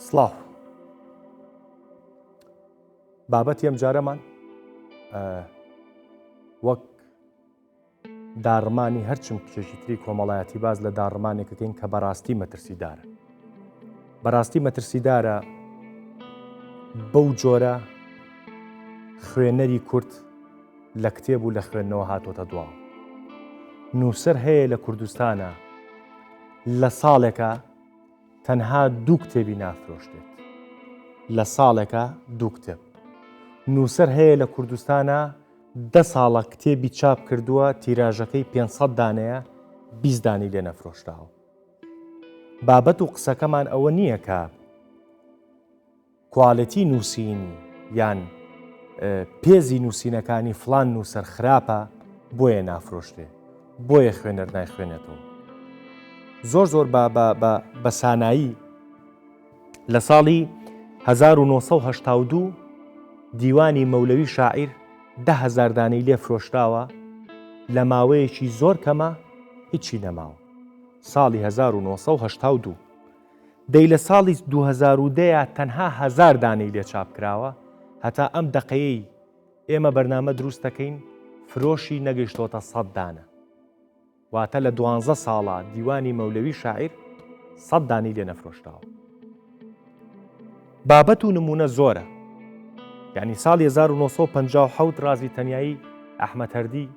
سڵاو بابەتی ئەم جارەمان وەک داڕمانی هەرچم کچێکی تری کۆمەڵایەتی باز لە داڕمانێکەکەین کە بەڕاستی مەترسیدارە. بەڕاستی مەترسیدارە بەو جۆرە خوێنەری کورد لە کتێب و لە خوێندنەوە هاتۆتە دواوە. نووسەر هەیە لە کوردستانە لە ساڵێکە تەنها 2 کتێبی نافرۆشتێت. لە ساڵێکە 2 کتێب. نووسەر هەیە لە کوردستانە 10 ساڵە کتێبی چاپ کردووە تیراژەکەی 500 دانەیە 20 دانی لێ نەفرۆشتاوە. بابەت و قسەکەمان ئەوە نییە کە کوالەتی نووسینی یان پێزی نووسینەکانی فڵان نووسەر خراپە بۆیە نافرۆشتێ، بۆیە خوێنەر نایخوێنێتەوە. زۆر بە سانایی لە ساڵی 1982 دیوانی مەولەوی شاعیر 10,000 دانەی لێ فرۆشتاوە، لە ماوەیەکی زۆر کەمە هیچی نەماوە. ساڵی 1982 دەی لە ساڵی 2010 تەنها 1000 دانەی لێ چاپ کراوە. هەتا ئەم دەقەیەی ئێمە بەرنامە دروست دەکەین فرۆشی نەگەیشتۆتە 100 دانە. واتە لە 12 ساڵە دیوانی مەولەوی شاعیر 100 دانی لێ نەفرۆشتاوە. بابەت و نمونە زۆرە. یعنی ساڵی 1957 رازی تەنیایی ئەحمەد هەردی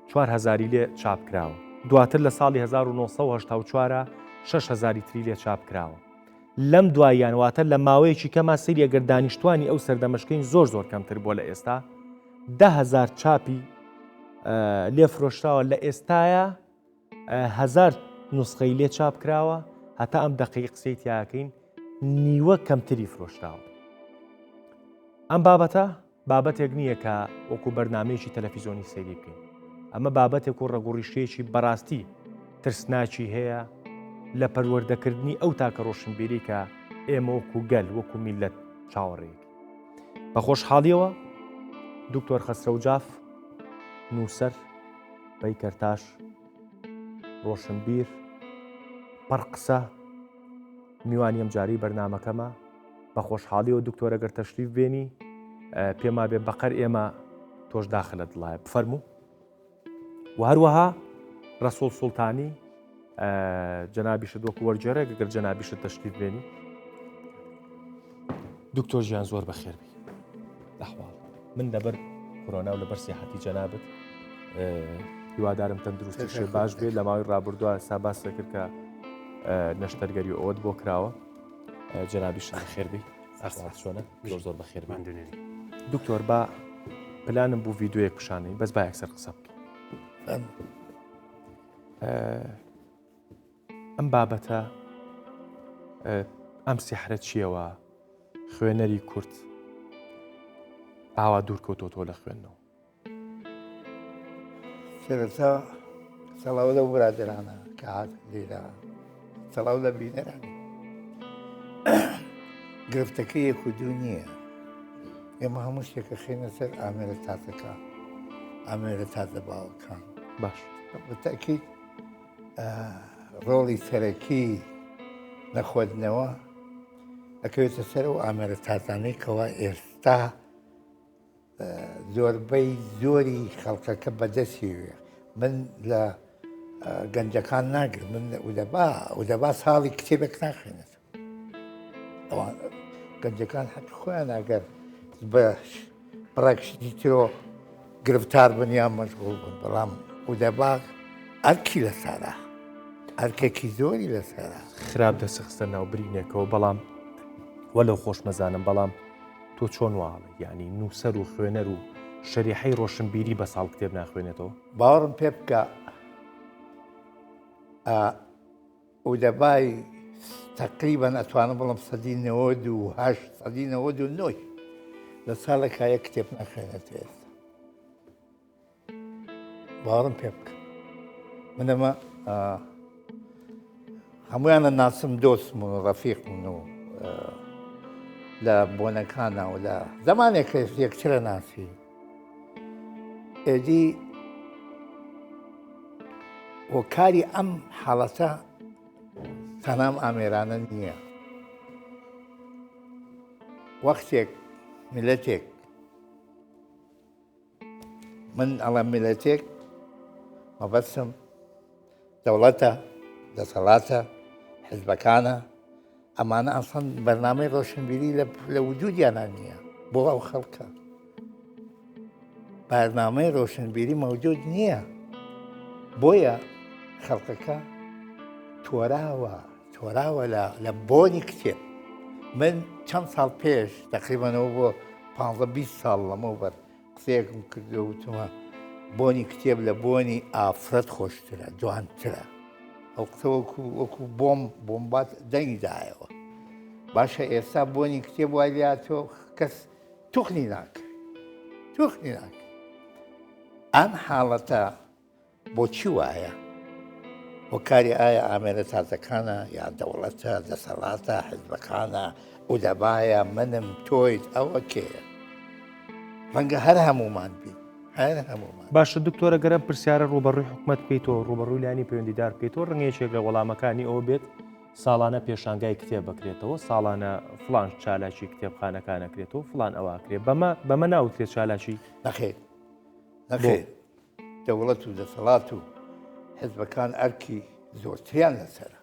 4,000 لێ چاپ کراوە. دواتر لە ساڵی 1984 6,000 تری لێ چاپ کراوە. لەم دواییان واتە لە ماوەیەکی کەما سری ئەگەر دانیشتوانی ئەو سەردەمەشکەین زۆر کەمتر بۆ لە ئێستا 10,000 چاپی لێ فرۆشتاوە. لە ئێستایە 1000 نوسخەی لێ چاپ کراوە. هەتا ئەم دەقەی قسەی تیاکەین نیوە کەمتری فرۆشتاوە. ئەم بابەتە بابەتێک نییە کە وەکو بەرنامەیەکی تەلەڤیزۆنی سەیری بکەین. ئەمە بابەتێک و ڕەگوڕیشتەیەکی بەڕاستی ترسناکی هەیە لە پەروەردەکردنی ئەو تاکە ڕۆشنبیری کە ئێمە وەکو گەل وەکو میلەت چاوەڕێیەک. بە خۆشحاڵیەوە دکتۆر خەسرەوجاف نووسەر بەیکەرتاش ڕۆشنبیر پڕ قسە میوانی ئەم جاری بەرنامەکەمە. بە خۆشحاڵیەوە دکتۆر ئەگەر تەشریف بێنی پێما بێ بەقەر ئێمە تۆش داخلت دڵایە بفەرموو. و هەروەها ڕەسوڵ سوڵتانی جەنابیشت وەکو وەرجێرە گەگەر جەنابیشت تەشریف بێنی. دکتۆر ژیان زۆر بەخێر بی. ئەحواڵ من لەبەر کۆرۆنا و لەبەر سیاحەتی جەنابت هیوادارم تەندروستی شێ باش بێت. لە ماوەی ڕابردووە ساباس دەکرد کە نەشتەرگەری ئەوت بۆ کراوە. جەنابیشت بەخێر بی. چۆنە؟ زۆر بەخێر بی. دکتۆر با پلانم بوو ڤیدیۆیەک پیشانەی بەس با یەکسەر قسە بکەین. ئەم بابەتە ئەم سیحرە چییەوە خوێنەری کورد ئاوا دوورکەوتۆ لە خوێندنەوە؟ سێرەتا سەڵاو لەو برادرانە کە هات لێرە، سەڵاو لە بینەرانی. گرفتەکە یەک و دوو نییە. ئێمە هەموو شتێکە خێنە سەر ئامێرە تازەکە، ئامێرە تازە باوەکان. باش بەتەکیید ڕۆڵی سەرەکی نەخۆدنەوە ئەکەوێتە سەر و ئامێرە تازانەی کەوا ئێستا زۆربەی زۆری خەڵکەکە بەدەستی. من لە گەنجەکان ناگرم، من ئودەبا ساڵی کتێبێک ناخوێنێت. ئەوان گەنجەکان حەت خۆیان ئەگەر بە بڕێکشتی ترۆ گرفتار بنیان مەشغوڵ بن. بەڵام ئودەبا ئەرکی لەسەرە، ئەرکێکی زۆری لەسەرە. خراپ دەسەخستە ناو برینێکەوە. بەڵام وەلەو خۆشمەزانم، بەڵام تۆ چۆن واڵی یعنی نووسەر و خوێنەر و شەریحەی ڕۆشنبیری بە ساڵ کتێب ناخوێنێتەوە؟ باوەڕم پێ بکە ئودەبای تەقریبەن ئەتوانم بڵم 1990 لە ساڵێکا یەک کتێب نەخوێنێتە ئێستا. باوەڕم پێ بکە. من ئەمە هەمویانە ناسم دۆستم و ڕەفیقم و لە بۆنەکانە و لە زمانێکە یەکترە ناسی. ئێدی هۆکاری ئەم حاڵەتە تەنام ئامێرانە نییە. وەختێک میلەتێک من ئەڵێم میلەتێک مەبەستم دەوڵەتە دەسەڵاتە حیزبەکانە ئەمانە ئەسڵەن بەرنامەی ڕۆشنبیری لە وجودیانان نییە بۆ ئەو خەڵکە بەرنامەی ڕۆشنبیری مەوجود نییە بۆیە خەڵکەکە تۆراوە لە بۆنی کتێب من چەند ساڵ پێش تقریبەنەوە بۆ 15-20 ساڵ لەمەوبەر قسەیەکم کردو وتمە بۆنی کتێب لە بۆنی ئافرەت خۆشترە جوانترە ئەو قسە وەکو بۆمبات دەنگدایەوە باشە ئێستا بۆنی کتێب وای لاتۆ کەس توخنی ناکە ئەم حاڵەتە بۆچی وایە وەکاری ئایا ئامێرە تازەکانە یا دەوڵەتە دەسەڵاتە حیزبەکانە ئودەبایە منم تۆیت ئەوە کێیە ڕەنگە هەر هەمومان بین هەر هەمومان باشە دکتۆرە گەرم پرسیارە ڕوبەڕووی حکومەت بکەیتەوە ڕوبەڕووی لانی پەیوەندیدار بکەیتەوە ڕەنگەیەکێک لە وەڵامەکانی ئەوە بێت ساڵانە پێشانگای کتێب بکرێتەوە ساڵانە فلان چالاکی کتێبخانەکانەکرێتەوە فلان ئەوواکرێت بەمە ناوترێت چالاکی نەخێر دەوڵەت و دەسەڵات و حیزبەکان ئەرکی زۆرتریان لەسەرە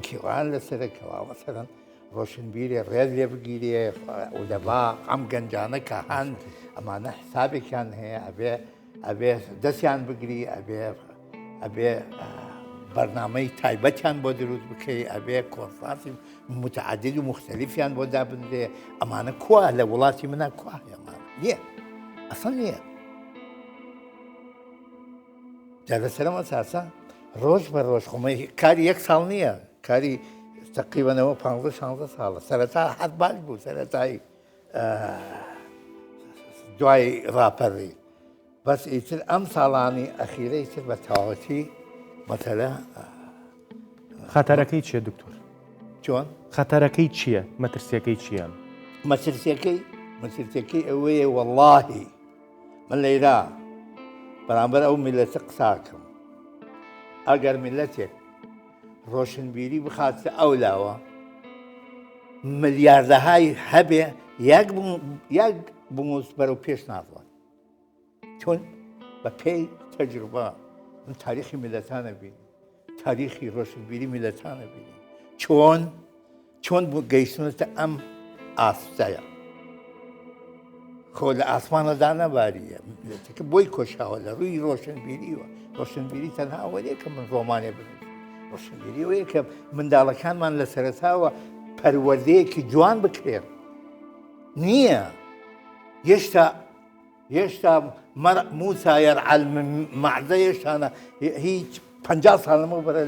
کیوان لەسەرە کەواوە سەرن ڕۆشنبیری ڕێز لێ بگیرێ ئودەبا ئەم گەنجانە کە هەن ئەمانە حسابێکیان هەیە ئەبێ دەستیان بگری ئەبێ بەرنامەی تایبەتیان بۆ دروست بکەی ئەبێ کۆنفرانسی متعدد و مختلفیان بۆ دابدرێ ئەمانە کوا لە وڵاتی منە کوا ئەمانە نییە ئەسڵ نییە لەسەرم ئەساسە ڕۆژ بە ڕۆژ خۆمەی کاری یەک ساڵ نییە کاری تقریبەنەوە 15-16 ساڵە سەرەتا حەت باش بوو سەرەتایی دوای ڕاپەڕی بەس ئیتر ئەم ساڵانی ئەخیرە ئیتر بە تەواوەتی مەتەلە خەتەرەکەی چییە دکتۆر؟ چۆن؟ خەتەرەکەی چییە؟ مەترسیەکەی چییە؟ مەترسیەکەی ئەوەیە وەڵڵاهی من لەیرا بەرامبەر ئەو میلەتە قساکەم ئەگەر میلەتێک ڕۆشنبیری بخاتە ئەو لاوە ملیاردەهای هەبێ یەک بموس بەرەو پێش ناڕوات چۆن بە پێی تەجروبە من تاریخی میلەتانە بینی تاریخی ڕۆشنبیری میلەتانە بینی چۆن گەیشتونەتە ئەم ئاستەیە خۆ لە ئاسمانەدا نەباریە میلەتەکە بۆی کۆشاوە لە ڕووی ڕۆشنبیریوە ڕۆشنبیری تەنها ئەوەیە کە من ڕۆمانێ بنووسم ڕۆشنبیری ئەوەیە کە منداڵەکانمان لە سەرەتاوە پەروەردەیەکی جوان بکرێن نییە هێشتا موسا یەرعەل مەعدە هێشتانە هیچ 50 ساڵ لەمە بەرە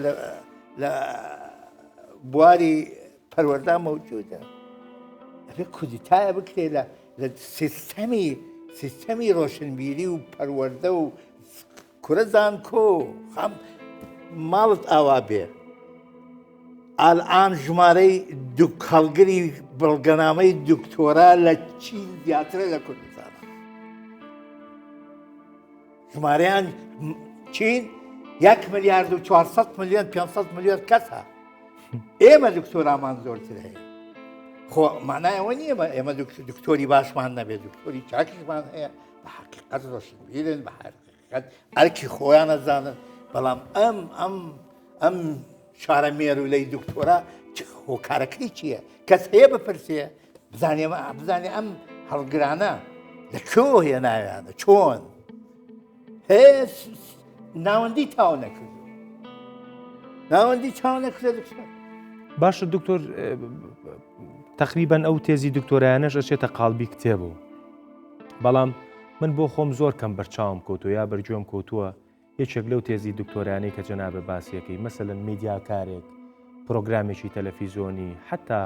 لە بواری پەروەردا مەوجودە ئەبێ کودتایە بکرێ لە سیستەمی ڕۆشنبیری و پەروەردە و کورە زانکۆ ماڵت ئاوا بێ ئالان ژمارەی هەڵگری بەڵگەنامەی دکتۆرا لە چین زیاترە لە کوردستانە ژمارەیان چین 1 ملیارد و 400 ملیۆن 500 ملیۆن کەسە ئێمە دکتۆرامان زۆرتر هەیە خۆ معنای ئەوە نییە ئێمە دکتۆری باشمان نەبێت دکتۆری چاکیشمان هەیە بە حەقیقەت ڕۆشنبیرن بە حەقیقەت ئەرکی خۆیان نەزانن بەڵام ئەم شارە مێرولەی دکتۆرا هۆکارەکەی چییە کەس هەیە بپرسێ بزانێ ئەم هەڵگرانە لەکوێوە هێناویانە چۆن هەیە ناوەندی تاو نەکردو دکتۆر باشە دکتۆر تقریبان ئەو تێزی دکتۆرایانەش ئەچێتە قالبی کتێبەوە بەڵام من بۆ خۆم زۆر کەم بەرچاوم کەوتووە یا بەرگوێم کەوتووە یەکێک لەو تێزی دکتۆرانەی کە جەنابە باسیەکەی مەسەلەن میدیاکارێک پرۆگرامێکی تەلەڤیزۆنی حتا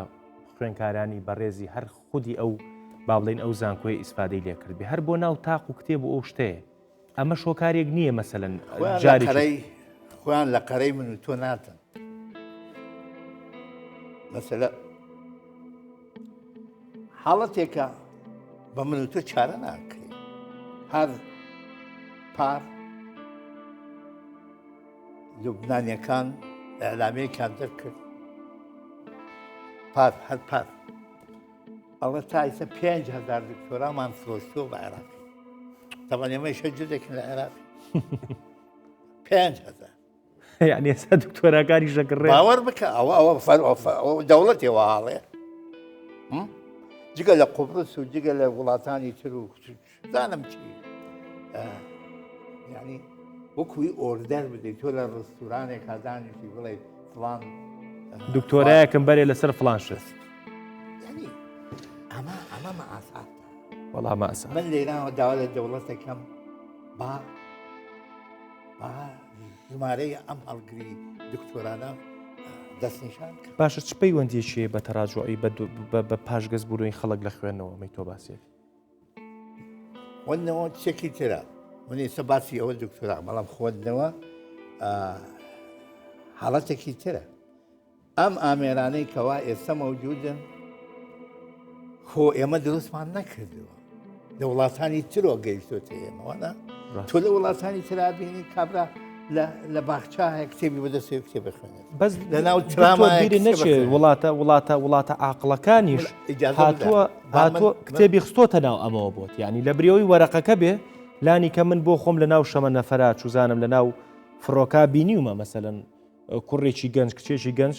خوێنکارانی بەڕێزی هەر خودی ئەو با بڵێن ئەو زانکۆی ئیسفادەی لێ کردبێ هەر بۆ ناو تاق و کتێب و ئەو شتەیە ئەمە شۆکارێک نییە مەسەلەن خۆیان لە قەرەی من و تۆ ناتن مەسەلە حاڵەتێکە بە من و تۆ چارە ناکرێت هەر پار لوبنانیەکان ئەعلامەیەکیان دەرکرد هەر پار ئەڵە تا ئیسە 5,000 دکتۆرامان فرۆشتۆ بە عێراقی تەوان ئێمەیشە جودێکن لە عێراقی 5,000 یعنی ئێستا دکتۆراکانی شەکڕێ باوەڕ بکە ئەوە دەوڵەتێەوە هاڵێ جگە لە قوبرس و جگە لە وڵاتانی تر و زانم چی ینی وەکوی ئۆردەر بدەیت تۆ لە ڕستورانێک کازانێکی بڵێ فڵان دکتۆرایەکەم بەرێ لەسەر فڵان شست ینی ئەمە مەعاساتە وەڵام ئاسا من لێرانەوە داوا لە دەوڵەتەکەم با ژمارەی ئەم هەڵگری دکتۆرانە دەستنیشان کرد باشە چ پەیوەندیەکیە بە تەراجوعی بە پاشگەز بوونەوەی خەڵک لە خوێندنەوە مەی تۆ باسێک خوێندنەوە چێکی ترە من ئێستا باسی ئەوە دکتۆرا بەڵام خوێندنەوە حاڵەتێکی ترە ئەم ئامێرانەی کەوا ئێستا مەوجودن خۆ ئێمە دروستمان نەکردووە لە وڵاتانی ترۆ گەیشتۆتە ئێمەوەە تۆ لە وڵاتانی ترابینی کابرا لە باخچا هەیە کتێبی بەدەستێ کتێ بخوێنێت بەس لە ناو ترامای نەچێت وڵاتە عاقلەکانیش هاتووە کتێبی خستۆتە ناو ئەمەوە بۆت یعنی لە بریەوەی وەرەقەکە بێ لانی کە من بۆ خۆم لە ناو شەمە نەفەرات چوزانم لە ناو فڕۆکا بینیومە مەسەلەن کوڕێکی گەنج کچێکی گەنج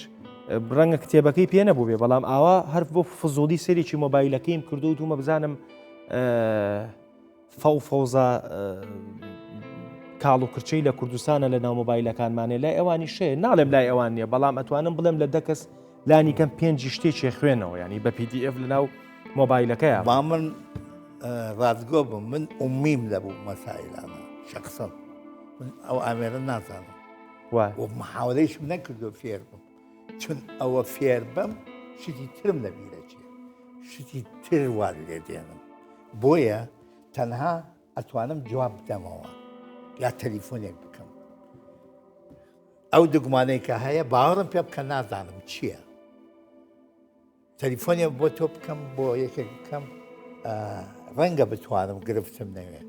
ڕەنگە کتێبەکەی پێ نەبوو بێ بەڵام ئاوا هەر بۆ فزۆدی سەرێکی مۆبایلەکەیم کردو و تومە بزانم فەوزە کاڵ و کرچەی لە کوردستانە لە ناو مۆبایلەکانمانێ لای ئەوانی شێ ناڵێم لای ئەوان نیە بەڵام ئەتوانم بڵێم لە دەکەس لانی کەم 5 شتێکی خوێنەوە ینی بە PDF لە ناو مۆبایلەکەیە با من ڕازگۆ بم من ئومیم لەبوو مەسائلانە شخصم من ئەو ئامێرە نازانم وای و محاولەیشم نەکردو فێر بم چون ئەوە فێر بم شتی ترم لە بیرە چێ شتی تر وار لێ دێنم بۆیە تەنها ئەتوانم جواب بدەمەوە یا تەلیفۆنێک بکەم ئەو دگمانەی کە هەیە باوەڕم پێ بکە نازانم چییە تەلیفۆنێک بۆ تۆ بکەم بۆ یەکێک بکەم ڕەنگە بتوانم گرفتم نەوێ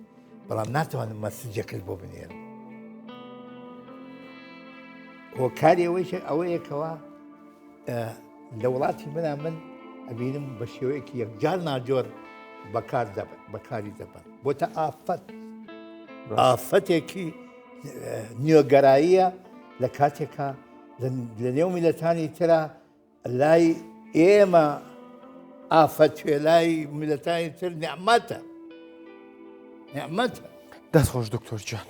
بەڵام ناتوانم مەسیجەکەش بۆ بنێرم کاری ئەوەیەکەوە لە وڵاتی منە من ئەبینم بە شێوەیەکی یەکجار ناجۆر بەکاری دەبن بۆتە ئافەتێکی نیۆگەراییە لە کاتێکە لە نێو میلەتانی ترە لای ئێمە ئافەتێ لای میلەتانی تر نعمەتە دەستخۆش دکتۆر جان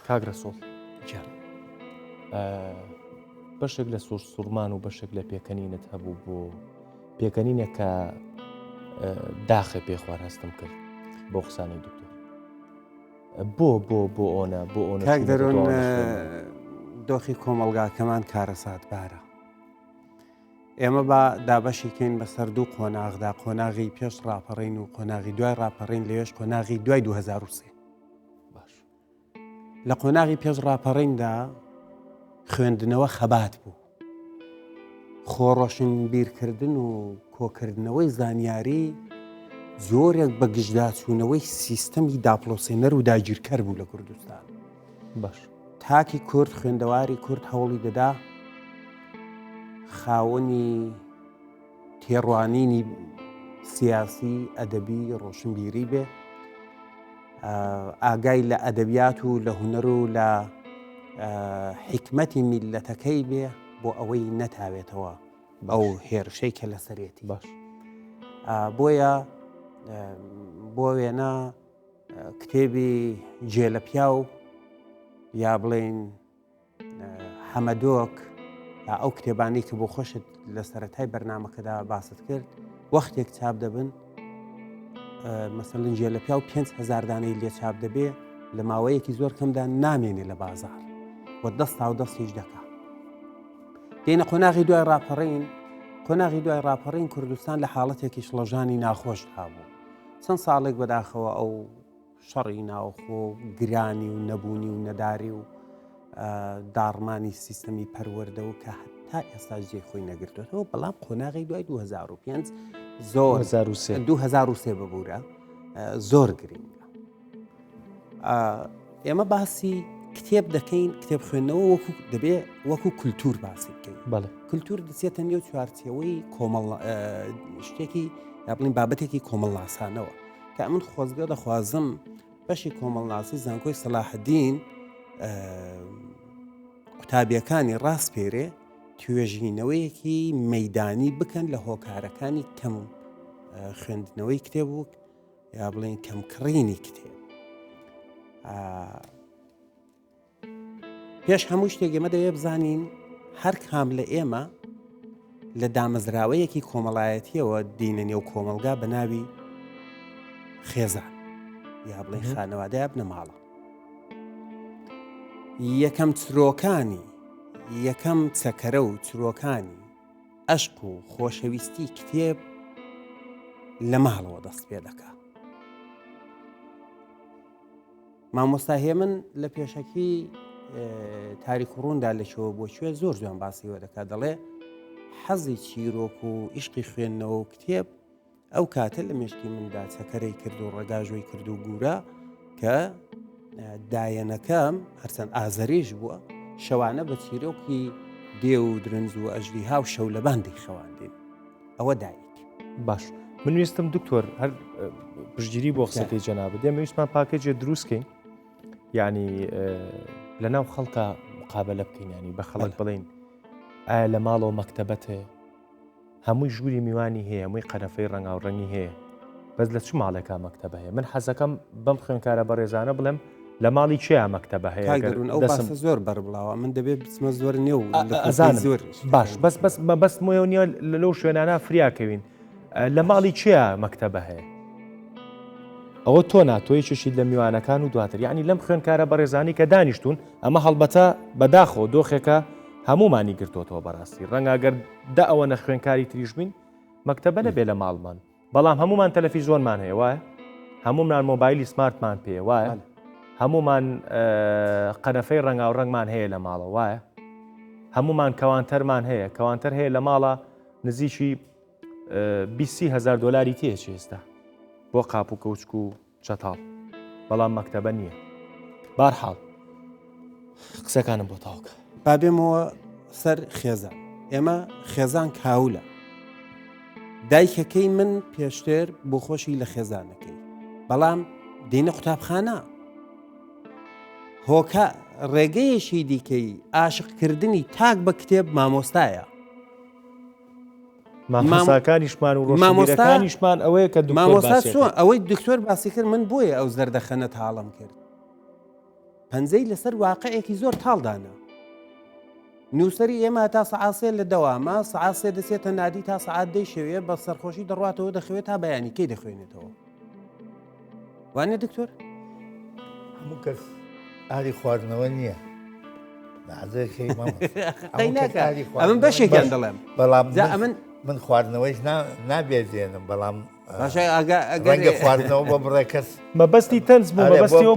کاگرە سۆڵ بەشێک لە سوورمان و بەشێک لە پێکەنینت هەبوو بۆ پێکەنینێک کە داخێ پێخوار هەستم کرد بۆ قسانی دکتۆر بۆ ئۆنە کاک دەرۆن دۆخی کۆمەڵگاکەمان کارەسات بارە ئێمە بە دابەشیکەین بەسەر دوو قۆناغدا قۆناغی پێش ڕاپەڕین و قۆناغی دوای ڕاپەڕین لەوێش قۆناغی دوای 2023 باش لە قۆناغی پێش ڕاپەڕیندا خوێندنەوە خەبات بوو خۆڕۆشن بیرکردن و کۆکردنەوەی زانیاری زۆرێک بە گشتداچوونەوەی سیستەمی داپلۆسێنەر و داگیرکەر بوو لە کوردستان باش تاکی کورد خوێندەواری کورد هەوڵی دەدا خاوەنی تێڕوانینی سیاسی ئەدەبی ڕۆشنبیری بێ ئاگای لە ئەدەبیات و لە هونەر و لە حکمەتی میلەتەکەی بێ بۆ ئەوەی نەتاوێتەوە ئەو هێرشەی کە لەسەرێتی باش بۆیە بۆ وێنە کتێبی جێلەپیا و یا بڵێن حەمەدۆک یا ئەو کتێبانی کە بۆ خۆشت لە سەرەتای بەرنامەکەدا باست کرد وەختێک چاپ دەبن مەسەڵەن جێلەپیا و 5,000 دانەی لێ چاپ دەبێ لە ماوەیەکی زۆر کەمدا نامێنێ لە بازار بۆ دەستا و دەستیش دەکا دێنە قۆناغی دوای ڕاپەڕین قۆناغی دوای ڕاپەڕین کوردستان لە حاڵەتێکی شڵەژانی ناخۆش هابوو چەند ساڵێک بەداخەوە ئەو شەڕی ناوخۆ گرانی و نەبوونی و نەداری و داڕمانی سیستەمی پەروەردە و کە هەتا ئێستا جێ خۆی نەگرتوێتەوە بەڵام قۆناغی دوای 2005 زۆر 2023 ببوورە زۆر گرنگە ئێمە باسی کتێب دەکەین کتێب خوێندنەوە وەکو دەبێ وەکو کولتور باسی بکەین بەڵێ کولتور دەچێتە نێو چوارچێوەی کۆمەڵ شتێکی یا بڵین بابەتێکی کۆمەڵناسانەوە کە من خۆزگە دەخوازم بەشی کۆمەڵناسی زانکۆی سەلاحەدین قوتابیەکانی ڕاستپێرێ توێژینەوەیەکی مەیدانی بکەن لە هۆکارەکانی کەم خوێندنەوەی کتێب بوو یا بڵێن کەمکڕینی کتێب. پێش هەموو شتێک ئێمە دەوێ بزانین هەر کام لە ئێمە لە دامەزراوەیەکی کۆمەڵایەتیەوە دینە نێو کۆمەلگا بە ناوی خێزان یا بڵێن خانەوادەیە بنە ماڵە. یەکەم چرۆکانی یەکەم چەکەرە و چرۆکانی عەشق و خۆشەویستی کتێب لە ماڵەوە دەست پێ دەکا. مامۆستا هێ من لە پێشەکی تاریک و ڕووندا لەشەوە بۆ کوێ زۆر جوان باسیەوە دەکات دەڵێ حەزی چیرۆک و عیشقی خوێندنەوە و کتێب ئەو کاتە لە مێشکی مندا چەکەرەی کرد و ڕێگاژۆی کرد و گورە کە دایەنەکەم هەرچەند ئازەرێژ بووە شەوانە بە چیرۆکی دێ و درنج و ئەژدیها و شەو لە باندی خەواندین ئەوە دایک. باش من ویستم دکتۆر هەر پشتگیری بۆ قسەکەی جەنابەت دەمەویستمان پاکێجێ دروستکەین یعنی لەناو خەڵکە مقابلە بکەین ینی بە خەڵک بڵێن ئایا لە ماڵەوە مەکتەبەت هەیە هەمووی ژووری میوانی هەیە هەمووی قەرەفەی ڕەنگا و ڕەنگی هەیە بەس لە چ ماڵێکا مەکتەبە هەیە من حەزەکەم بەم خوێنکارە بەڕێزانە بڵێم لە ماڵی چیا مەکتەبە هەیە ئەو باسە زۆر بەربڵاوە من دەبێت بچمە زۆر نێو زۆر باش بەس مۆیە نیە لەو شوێنانە فریاکەوین لە ماڵی چیا مەکتەبە هەیە ئەوە تۆ ناتۆی چشید لە میوانەکان و دواتر یعنی لەم خوێنکارە بەڕێزانی کە دانیشتون ئەمە هەڵبەتە بەداخۆ دۆخێکە هەمومانی گرتوتەوە بەڕاستی ڕەنگاگەر دا ئەوە نە خوێنکاری تریش بین مەکتەبە نەبێ لە ماڵمان بەڵام هەمومان تەلەڤیزۆنمان هەیە وایە هەمومان مۆبایلی سمارتمان پێ وایە هەمومان قەرەفەی ڕەنگا و ڕەنگمان هەیە لە ماڵە وایە هەمومان کەوانتەرمان هەیە کەوانتەر هەیە لە ماڵە نزیکی 20,000 دلاری تێچ ئێستا بۆ قاپ و کەوچک و چەتاڵ بەڵام مەکتەبە نییە بارحاڵ قسەکانم بۆ تاوکە با بێمەوە سەر خێزان ئێمە خێزان کاولە دایکەکەی من پێشتر بۆ خۆشی لە خێزانەکەی بەڵام دێنە قوتابخانە هۆکە ڕێگەیەشی دیکەی عاشقکردنی تاک بە کتێب مامۆستایە مامۆستاکانیشمان و ڕۆژمامۆستاکانیشمان ئەوەیە کە مامۆستا ئەوەی دکتۆر باسی کرد من بۆیە ئەو زەردەخەنە تاڵم کرد پەنجەی لەسەر واقعێکی زۆر تاڵدانە نووسری ئێمە تا سەعاسێ لە دەوامە سەعاسێ دەچێتە نادی تا سەعات دەی شەوێ بە سەرخۆشی دەڕاتەوە دەخەوێت تا بەیانی کەی دەخوێنێتەوە وانێ دکتۆر هەموو کەس ئاری خواردنەوە نییە ئەمن بەشێکیان دەڵێم بەڵام من خواردنەوەیش نابێزێنم بەڵام ڕەنگە خواردنەوە بە بڕێ کەس مەبەستی تەنز بوو مەبەستیەوە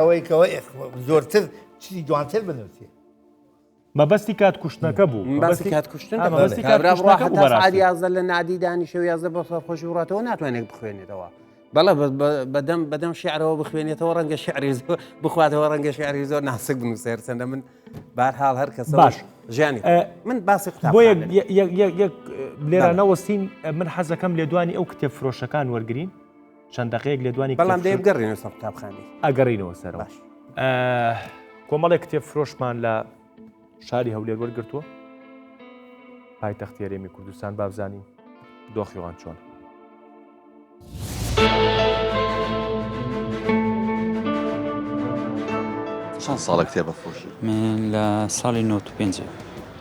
ئەوەی زۆرتر چی جوانتر بنووسێ مەبەستی کات کوشتنەکە بوو باسی کات کوشتن یازە لە نادی دانی شەو یازە بە سەرخۆشی وڕاتەوە ناتوانێت بخوێنێتەوە بەڵە بەدەم شعرەوە بخوێنێتەوە ڕەنگە شعری بخواتەوە ڕەنگە شعری زۆر ناسک بنووسێر چەندە من بارحاڵ هەر کەس باش ژیانی من باسی بۆ یەک لێرە نەوەستین من حەزەکەم لێدوانی ئەو کتێب فرۆشەکان وەرگین چەند دقەیەک لێدوانی بەڵام دەیبگەڕێنە سەر قوتابخانەی ئەگەڕینەوە سەرەوە کۆمەڵێک کتێب فرۆشمان لە شاری هەولێر وەرگرتووە پایتەختی هەرێمی کوردستان با بزانین دۆخیوان چۆن چەند ساڵە کتێبە فڕۆشی؟ من لە ساڵی 95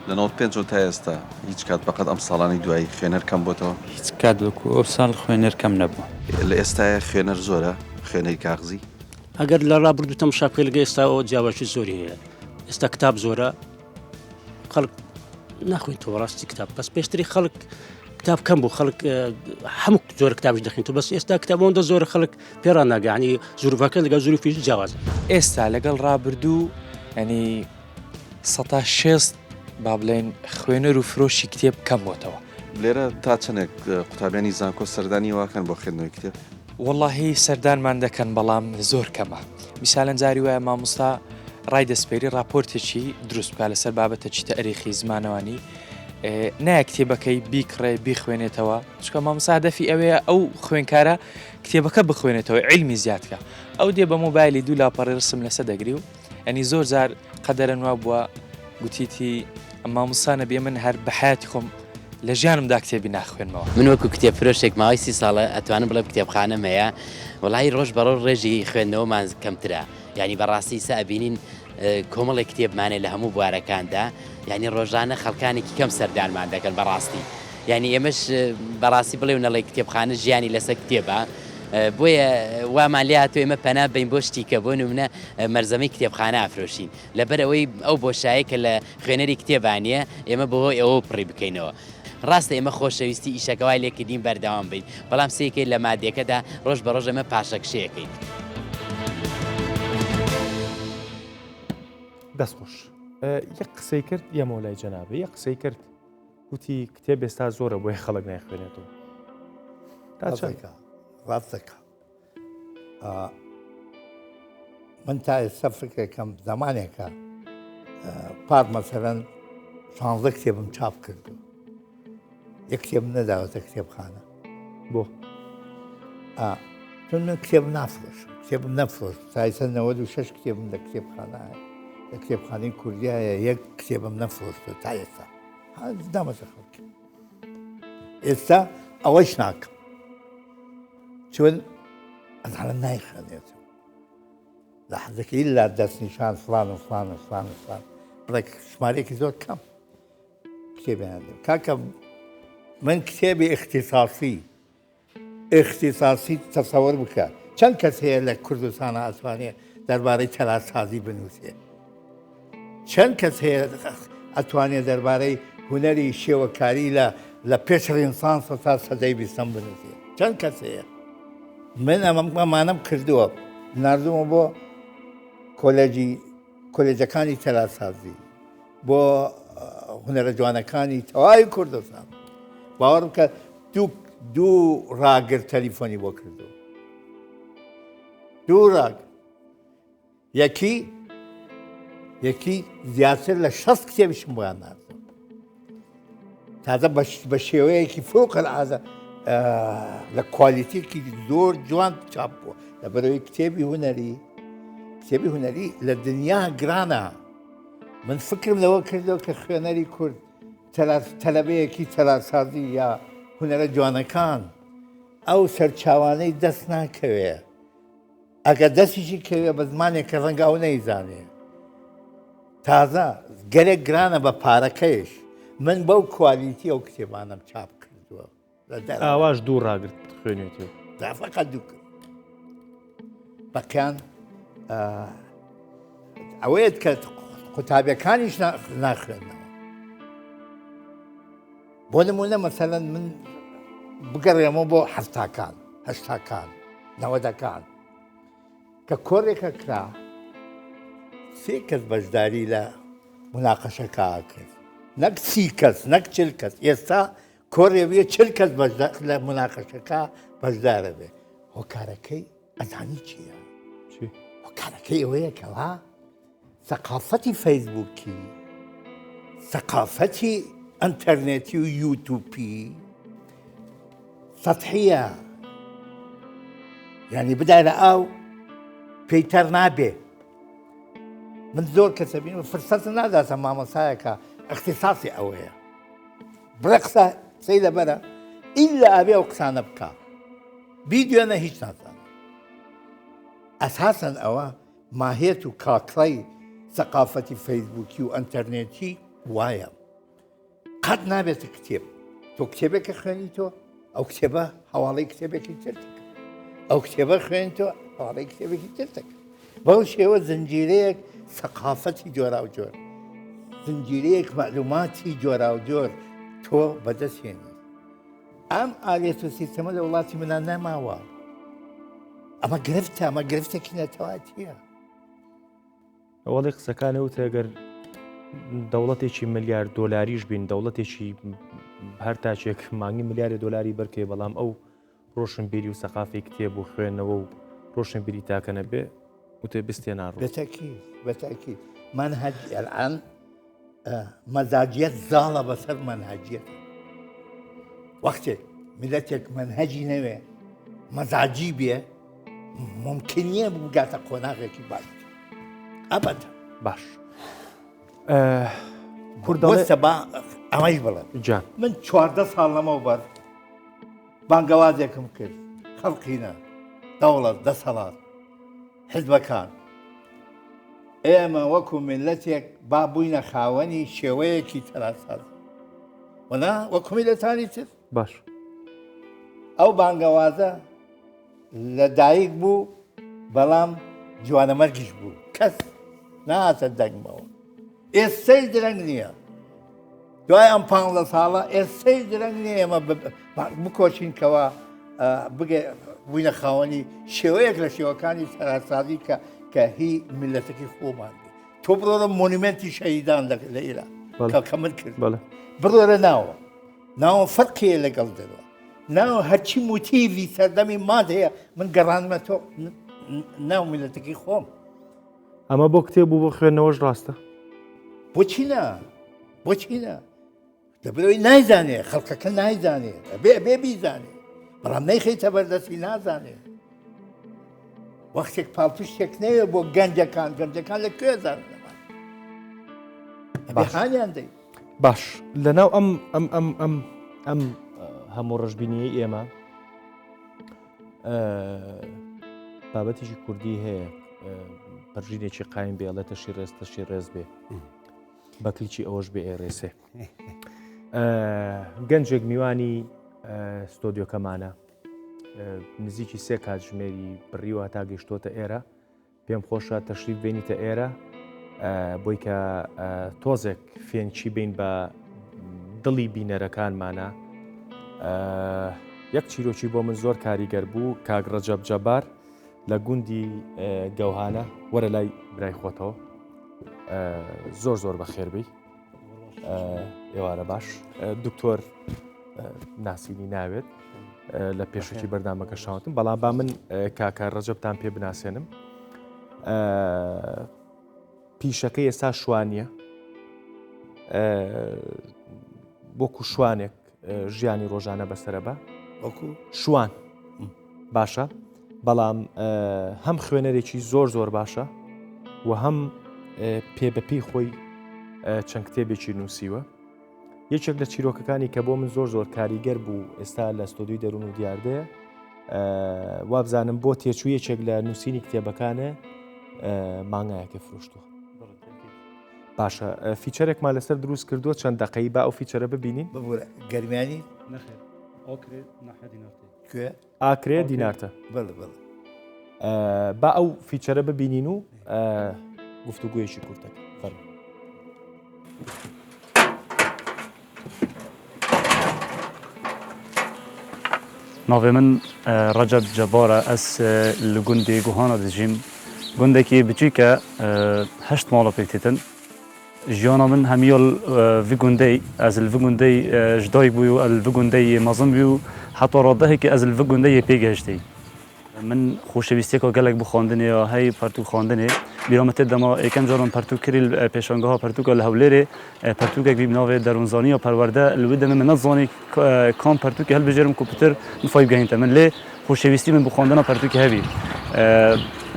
لە 95 تا ئێستا هیچ کات بەقەت ئەم ساڵانی دوایی خوێنەر کەم بۆتەوە؟ هیچ کات وەکو ئەو ساڵ خوێنەر کەم نەبوو. لە ئێستاە خوێنەر زۆرە خوێنەی کاغزی؟ ئەگەر لە ڕابردوو تەماشا لەگە ئێستاەوە جیاواشی زۆری هەیە ئێستا کتاب زۆرە خەڵک ناخوێنیتەوە ڕاستی کتاب بەس پێشتری خەڵک کتاب کەم بوو خەڵک هەموو زۆر کتابش دەخێنێتەوە بەس ئێستا کتابەوەندە زۆر خەڵک پێڕان ناگەانی زوروڤەکە لەگەڵ زوروفیش جیاوازە ئێستا لەگەڵ ڕابردوو ینی 16 با بڵێن خوێنەر و فرۆشی کتێب کەم بۆتەوە لێرە تا چەندێک قوتابیانی زانکۆ سەردانی واکەن بۆ خوێندنەوەی کتێب؟ وەڵڵاهی سەردانمان دەکەن بەڵام زۆر کەمە میسالەن جاری وایە مامۆستا ڕای دەسپێری راپۆرتێکی دروست بکات لەسەر بابەتە چیتە ئەرێخی زمانەوانی نایە کتێبەکەی بیکڕێ بیخوێنێتەوە چکە مامۆستا هەدەفی ئەوەیە ئەو خوێنکارە کتێبەکە بخوێنێتەوە عیلمی زیادکە ئەو دێ بە مۆبایلی دوو لاپەڕی ڕسم لەسە دەگری و ئەنی زۆر جار قەدەرە نوا بووە گوتیتی مامۆستا نەبێ من هەر بە حیاتی خۆم لە ژیانمدا کتێبی ناخوێنمەوە من وەکو کتێب فرۆشێک ماوەی 30 ساڵە ئەتوانم بڵێ کتێبخانەم هەیە وڵی ڕۆژ بەڕۆ ڕێژی خوێندنەوەمان کەمترە ینی بەڕاستی سە ئەبینین کۆمەڵی کتێبمانێ لە هەموو بوارەکاندا ینی ڕۆژانە خەڵکانێکی کەم سەردانمان دەکەن بەڕاستی ینی ئێمەش بەڕاستی بڵێ و نەڵێ کتێبخانە ژیانی لەسەر کتێبە بۆیە وامان لێ هاتوو ئێمە پەنا بین بۆ شتیکە بۆ نمونە مەرزەمەی کتێبخانە ئافرۆشین لەبەر ئەوەی ئەو بۆشایە کە لە خوێنەری کتێبانیە ئێمە بەهۆی ئەوە پڕی بکەینەوە ڕاستە ئێمە خۆشەویستی ئیشەکەوای لێکردین بەردەوام بین بەڵام سێکەی لە مادیەکەدا ڕۆژ بە ڕۆژ ئەمە پاشەکشەیەکەین دەستخۆش یەک قسەی کرد یەمەولای جەنابێ یەک قسەی کرد وتی کتێب ئێستا زۆرە بۆی خەڵک نایخوێنێتەوە ڕاستەکە من تا ئێستا فکرێکم زمانێکە پات مەسەرەن 16 کتێبم چاپ کردو یەک کتێب نەداوەتە کتێبخانە بۆ چون من کتێب نافرۆشم کتێبم نەفرۆشت سایسە 96 کتێبم لە کتێبخانایە لە کتێبخانەی کوردیایە یەک کتێبم نەفرۆشتە تا ئێستا دامەتە خەڵکی ئێستا ئەوەش ناکەم چون ئەزانە نایخوێنێتەوە لە حەزەکەی لا دەستنیشان فلان و فلان و فلان و فلان بڵێ ژمارەیەکی زۆر کەم کتێبیان دێ کاکە من کتێبی اختصاصی تەسەوەر بکە چەند کەس هەیە لە کوردستانە ئەتوانێت دەربارەی تەلارسازی بنووسێ چەند کەس هەیە ئەتوانێت دەربارەی هونەری شێوەکاری لە پێش ڕێنسانس تا سەدەی بیستەم بنووسێ چەند کەس هەیە من ئەمانەم کردووە ناردومە بۆ کۆلێجەکانی تەلارسازی بۆ هونەرە جوانەکانی تەواوی کوردستان باوەڕ بکە دوو ڕاگر تەلیفۆنی بۆ کردو دوو ڕاگر یەکی زیاتر لە 60 کتێبیشم بۆیان ناردوم تازە بە شێوەیەکی فۆقەلعادە لە کوالیتێکی زۆر جوان چاپ بووە لەبەرەوەی کتێبی هونەری لە دنیا گرانە من فکرم لەوە کردەوە کە خوێنەری کورد تەلەبەیەکی تەلارسازی یا هونەرە جوانەکان ئەو سەرچاوانەی دەست ناکەوێ ئەگە دەستیشی کەوێ بە زمانێک کە ڕەنگە ئەو نەیزانێ تازە گەلێک گرانە بە پارەکەیش من بەو کوالیتی ئەو کتێبانم چاپ کردووە ئاواش دوو ڕاگرت خوێنێتەوە دافەقەت دوو کرد بەقیان ئەوەیەت کە قوتابیەکانیش ناخوێنەوە بۆ نمونە مەسەلەن من بگەڕێمەوە بۆ هەفتاکان هەشتاکان نەوەدەکان کە کۆڕێکە کرا سێ کەس بەشداری لە مناقەشەکە کرد نەک 30 کەس نەک 40 کەس ئێستا کۆڕێویە 40 کەس لە مناقەشەکە بەشدارە بێ هۆکارەکەی ئەزانی چییە؟ هۆکارەکەی ئەوەیە کەوا سەقافەتی فەیسبووکی سەقافەتی ئەنتەرنێتی و یوتوبی سەتحیە یعنی بدایە ئەو پێیتەر نابێ من زۆر کەسە بینم فرسەت ناداتە مامۆسایەکە اختصاصی ئەوەیە بڵێ قسە سەی لەبەرە ئیلا ئەبێ ئەو قسانە بکە بیدیۆنە هیچ نازانێت ئەساسەن ئەوە ماهێت و کاکڕەی سەقافەتی فەیسبووکی و ئەنتەرنێتی وایە قەت نابێتە کتێب تۆ کتێبێکە خوێنیتەوە ئەو کتێبە هەواڵەی کتێبێکی ترتەکە ئەو کتێبە خوێنیتەوە هەواڵەی کتێبێکی ترتەکە بەو شێوە زنجیرەیەک سەقافەتی جۆرا و جۆر زنجیرەیەک مەعلوماتی جۆرا و جۆر تۆ بەدەستێنی ئەم ئالێت و سیستەمە لە وڵاتی منان نەماوە ئەمە گرفتە ئەمە گرفتێکی نەتەواتیە ئەوڵی قسەکانە وتە ئەگەر دەوڵەتێکی ملیار دۆلاریش بین دەوڵەتێکی هەر تاچێک مانگی ملیاری دۆلاری بەرکێ بەڵام ئەو ڕۆشنبیری و سەقافی کتێب و خوێندنەوە و ڕۆشنبیری تاکەنە بێ وتێ بستێ ناڕۆ بەتەکی من هەج ئەلعان مەزاجیت زاڵە بەسەر منهجیت وەختێک میلەتێک منهجی نەوێ مەزاجی بێ ممکن نییە بگاتە قۆناغێکی باش ئەبەت باش وەستە با ئەمەش بڵێ جان من 14 ساڵ لەمەوە بەر بانگەوازێکم کرد خەڵقینە دەوڵەت دەسەڵات حزبەکان ئێمە وەکو میلەتێک با بووینە خاوەنی شێوەیەکی تەراساز وەنا وەکو میلەتانی تر باش ئەو بانگەوازە لە دایک بوو بەڵام جوانەمەرگیش بوو کەس نهاتە دەنگمەوە ئێستەی درەنگ نییە دوای ئەم 15 ساڵە ئێستەی درەنگ نییە ئێمە بکۆچینکەوە بگە بووینە خاوەنی شێوەیەک لە شێوەکانی تەراسازی کە هی میلەتەکەی خۆمان تۆ بڕۆرە مۆنیمنتی شەهیدان لە ئێران کە من کرد بڕۆرە ناوە فەرقیە لەگەڵ دەوە ناو هەرچی موتیڤی سەردەمی ماد هەیە من گەڕانمە تۆ ناو میلەتەکەی خۆم ئەمە بۆ کتێب بوو بۆ خوێندنەوەش ڕاستە بۆچی نە دەبرەوەی نایزانێ خەڵکەکە نایزانێ بێ بیزانێ بەڵام نەیخەیتە بەردەستی نازانێ وەختێک پاڵپشتێک نەوێ بۆ گەنجەکان لەکوێ زانەوە هانیان دەی باش لەناو ئەم هەموو ڕژبینیی ئێمە بابەتێکی کوردی هەیە پەرژینێکی قایم بێ ئەڵێ تەشی ڕێز تەشی ڕێز بێ بەکلیکی ئەوەش بێ ئێڕێسێ گەنجێک میوانی ستۆدیۆکەمانە نزیکی 3 کاتژمێری بڕیوە تا گەیشتۆتە ئێرە پێم خۆشە تەشریف بێنیتە ئێرە بۆی کە تۆزێک فێنچی بین بە دڵی بینەرەکانمانە یەک چیرۆکی بۆ من زۆر کاریگەر بوو کاک ڕەجەب جەبار لە گوندی گەوهانە وەرە لای برای خۆتەوە زۆر بەخێربی ئێوارە باش دکتۆر ناسینی ناوێت لە پێشکی بەردامەکە شاوتم بەڵام با من کاکە ڕەجەبتان پێ بناسێنم پیشەکە ئێستا شوانیە وەکو شوانێک ژیانی ڕۆژانە بەسرە بە وەکو شوان باشە بەڵام هەم خوێنەرێکی زۆر باشە و هەم پێبەپی خۆی چەند کتێبێکی نووسیوە یەکێک لە چیرۆکەکانی کە بۆ من زۆر کاریگەر بوو ئێستا لە ستۆدیۆی دەروون و دیاردەیە وابزانم بۆ تێچوو یەکێک لە نووسینی کتێبەکانە مانگایەکە فرۆشتووە باشە فیچەرێکمان لەسەر دروست کردووە چەند دەقەی با ئەو فیچەرە ببینین گەرمیانی ئاکرێ دینارتە با ئەو فیچەرە ببینین و گفتوگویەکی کورتەکە فەرمو ناوێ من ڕەجەب جەبارە ئەس لە گوندی گوهانە دەژیم گوندێکی بچیکە 8 ماڵە پێکتێتن ژیانە من هەمیۆ vî gundê ez li vî gundê ji dayîk bûyî û li vî gundê mezin bû heta radehekî ez li vî gundê pê gehiştî min xoşewîstiyeka gelek bi xwandinê ya hey pertûk xwandinê bîra me tê dema êkem caran pertûk kirî pêşangeha pertûka li Hewlêrê pertûkek bî navê derûnzaniya perwerde li wî demê min nezanî kam pertûkê helbijêrim ku pitir mifayb gehînte min lê xoşewîstî min bi xwandina pertûkê hevî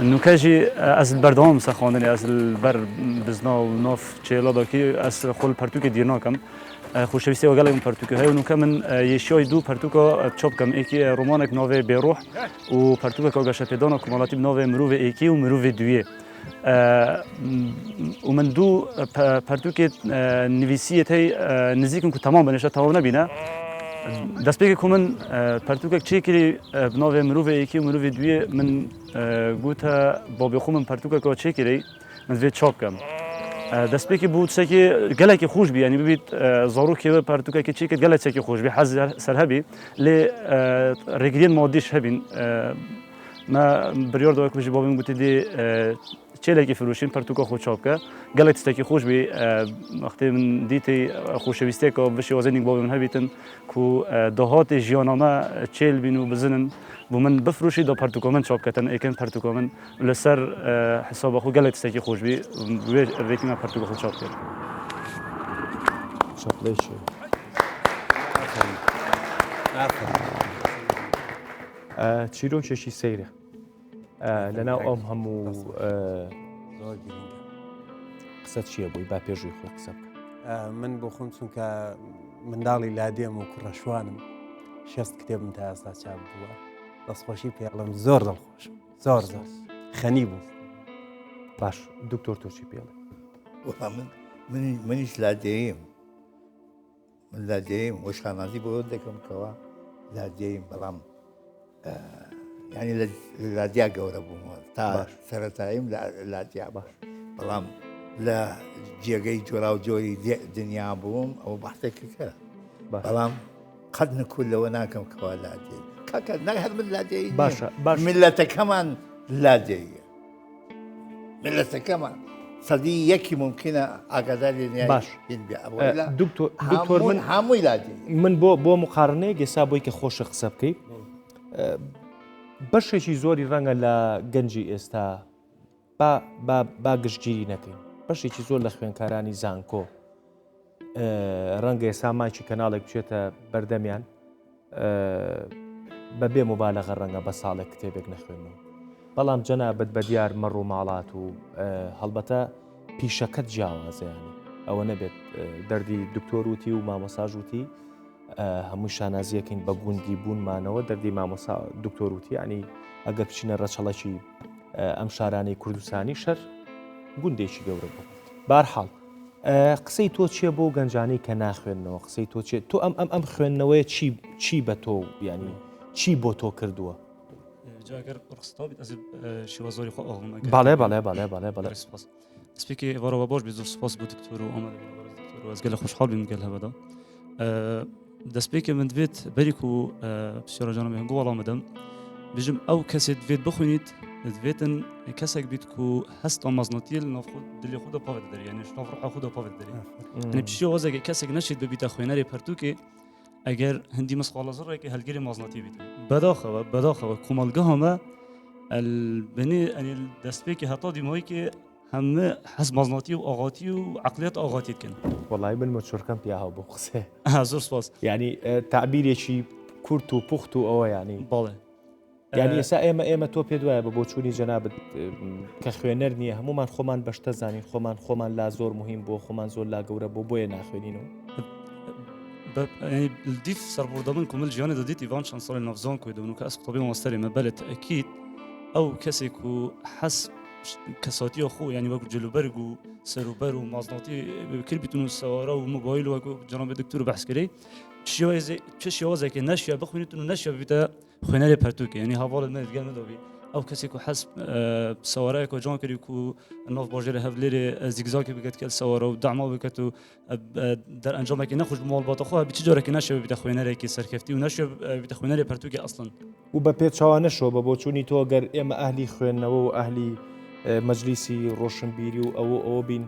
نوکه جی از بردام سخوندنی از بر بزنا و ناف چهلاداکی از خول پرتوک دیرنا کم خوشویستی و گلیم پرتوک های و نوکه من یشیای دو پرتوکا چاپ کم یکی رمانک ناوی بیروح و پرتوک کاغش پیدانا کمالاتی ناوی مروف یکی و مروف دویه و من دو پرتوک نویسیت های نزدیکم که تمام بنشه تمام نبینه دەست پێکێک من پەرتوکێک چێکری بناوێ مرۆڤ یەکی و مرۆڤ دوێ من گوتە بابێ خۆ من پەرتوکێکەوە چێکری من دوێت چاپ بکەم دەستپێکی بوو چێکی گەلێکی خۆش بی ینی ببیت زارۆکێوە پەرتوکێکی چێکت گەلە چێکی خۆش بی حەز سەر هەبی لێ ڕێگرین مادیش هەبین ما بریار داوای کوژی بابیم گوتی دێ چێلێکی فروشین پەرتوکە خۆ چاپ بکە گەلێک تستێکی خۆش بی وەختێ من دیتی خۆشەویستێکەوە بشی وازێنێک بابی من هەبیتن کو داهاتی ژیانەمە چێل بین و بزنن بۆ من بفروشی دا پەرتوکە من چاپ بکەن ئێکن پەرتوکە من لەسەر حسابە خۆ گەلێک تستێکی خۆش بی ڕێکی من پەرتوکە خۆ چاپ کرد چەپڵێکی چیرۆکێکی سەیرە لەناو ئەم هەموو زۆر گرنگە. قسە چییە بووی با پێشووی خۆی قسە بکە. من بۆ خۆم چونکە منداڵی لادێم و کوڕەشوانم 6 کتێبم تا ئێستا چاپ بووە دەستخۆشی پێڵم زۆر دڵخۆشم زۆر زۆر خەنی بوو. باش دکتۆر تۆ چی پێڵێ؟ منیش لادێیم من لادێیم وەشخانازی بۆ دەکەم کەەوە لادێیم بەڵام ینی لە لادیا گەورە بوومەوە تا سەرەتاییم لادیا باش بەڵام لە جێگەی جۆرا و جۆری دنیا بووم ئەو بەحتێکی کە بەڵام قەت نەکول لەوە ناکەم کەوا لادێ کاکە نەهەر من لادێی باشە میلەتەکەمان لادێیە میلەتەکەمان سەدی یەکی ممکنە ئاگاداری باش دکتۆر من هەمووی لادێ من بۆ مقارنەیە گێسا بۆی کە خۆشە قسە بکەیت بەشێکی زۆری ڕەنگە لە گەنجی ئێستا با گشتگیری نەکەین بەشێکی زۆر لە خوێنکارانی زانکۆ ڕەنگە ئێستا ماچی کەناڵێک بچێتە بەردەمیان بەبێ مبالەغە ڕەنگە بە ساڵێک کتێبێک نەخوێنەوە بەڵام جەنابەت بە دیار مەڕ و ماڵات و هەڵبەتە پیشەکەت جیاوازیانی ئەوە نەبێت دەردی دکتۆر وتی و مامۆساژ وتی هەموو شانازیەکەین بە گوندی بوونمانەوە دەردی مامۆسا دکتۆر وتی ینی ئەگەر بچینە ڕەچەڵەکی ئەم شارانەی کوردستانی شەر گوندێکی گەورە بوو بارحاڵ قسەی تۆ چیە بۆ گەنجانەی کە ناخوێنەوە قسەی تۆ چێت تۆ ئەم خوێندنەوەی چی بە تۆ ینی چی بۆ تۆ کردووە باڵێ سپێکی ڕەوە بۆش بێ زۆر سپاس بۆ دکتۆر و ئەمە وەزگە لە خوشحاڵ بین گەل هەبەدا دەستپێکی من دوێت بەریک و پسیۆرەجانم هەنگۆ وەڵام بدەم بژم ئەو کەسێت دوێت بخوێنیت دوێتن کەسێک بیت و هەست ئامازنەتی لە دلی خودە پاوێت دەری یعنی ڕحە خودە پاوێت دەری یعنی پشتی وەزێکی کەسێک نەشێت ببیتە خوێنەری پەرتووکێ ئەگەر هەندی مەسخاڵە زڕێکی هەلگەری مازنەتی بیت بەداخەوە کومەلگە هەمە بنێ ئەنی دەستپێکی هەتا دیمەوەیکێ هەمە حەز مازنەتی و ئاغاتی و عقلیەت ئاغاتی بکەن وەڵای من مەچۆرکەم پیاهاو بۆ قسێ زۆر سپاس ینی تعبیرێکی کورت و پوخت و ئەوە ینی باڵێ یعنی ئێستا ئێمە تۆ پێ دوایە بە بۆچوونی جەنابەت کە خوێنەر نییە هەمومان خۆمان بەشتە زانین خۆمان لا زۆر مهم بۆ خۆمان زۆر لا گەورە بۆیە ناخوێنینەوە دیف سەربوردەبن کومل ژیانی دەدیت ئیڤان شانسەڵی نەفزان کوێدەبن و کە ئەس قوتابی ماستەرێمە بەلێت ئەکید ئەو کەسێک و حەس کەساتی خۆ ینی وەکو جلوبەرگ و سەروبەر و مازناتی کربیتون و سەوارە و مۆبایل و وەکو جەنابێت دکتۆر بەحسکەرەی چه شێوازێکی نەشیە بخوێنیتون و نەشیە ببیتە خوێنەری پەرتووکە ینی هاواڵت مەدگەل نەدەبی ئەو کەسێک و حەس سەوارەیەک و جان کردی و ناف باژێرە هەولێرێ زیگزاکی بکات کە سەوارە و داما بکات و دەرئەنجامێکی نەخۆش ماڵباتە خۆ بچ جۆرەکی نەشێ ببیتە خوێنەرێکی سەرکەفتی و نەشێ ببیتە خوێنەری پەرتووکە ئەسڵن و بە پێچاوە نەشەوە بە بۆچوونی تۆ گەر ئێمە ئەهلی خوێندنەوە و ئەهلی مەجلیسی ڕۆشنبیری و ئەوە بین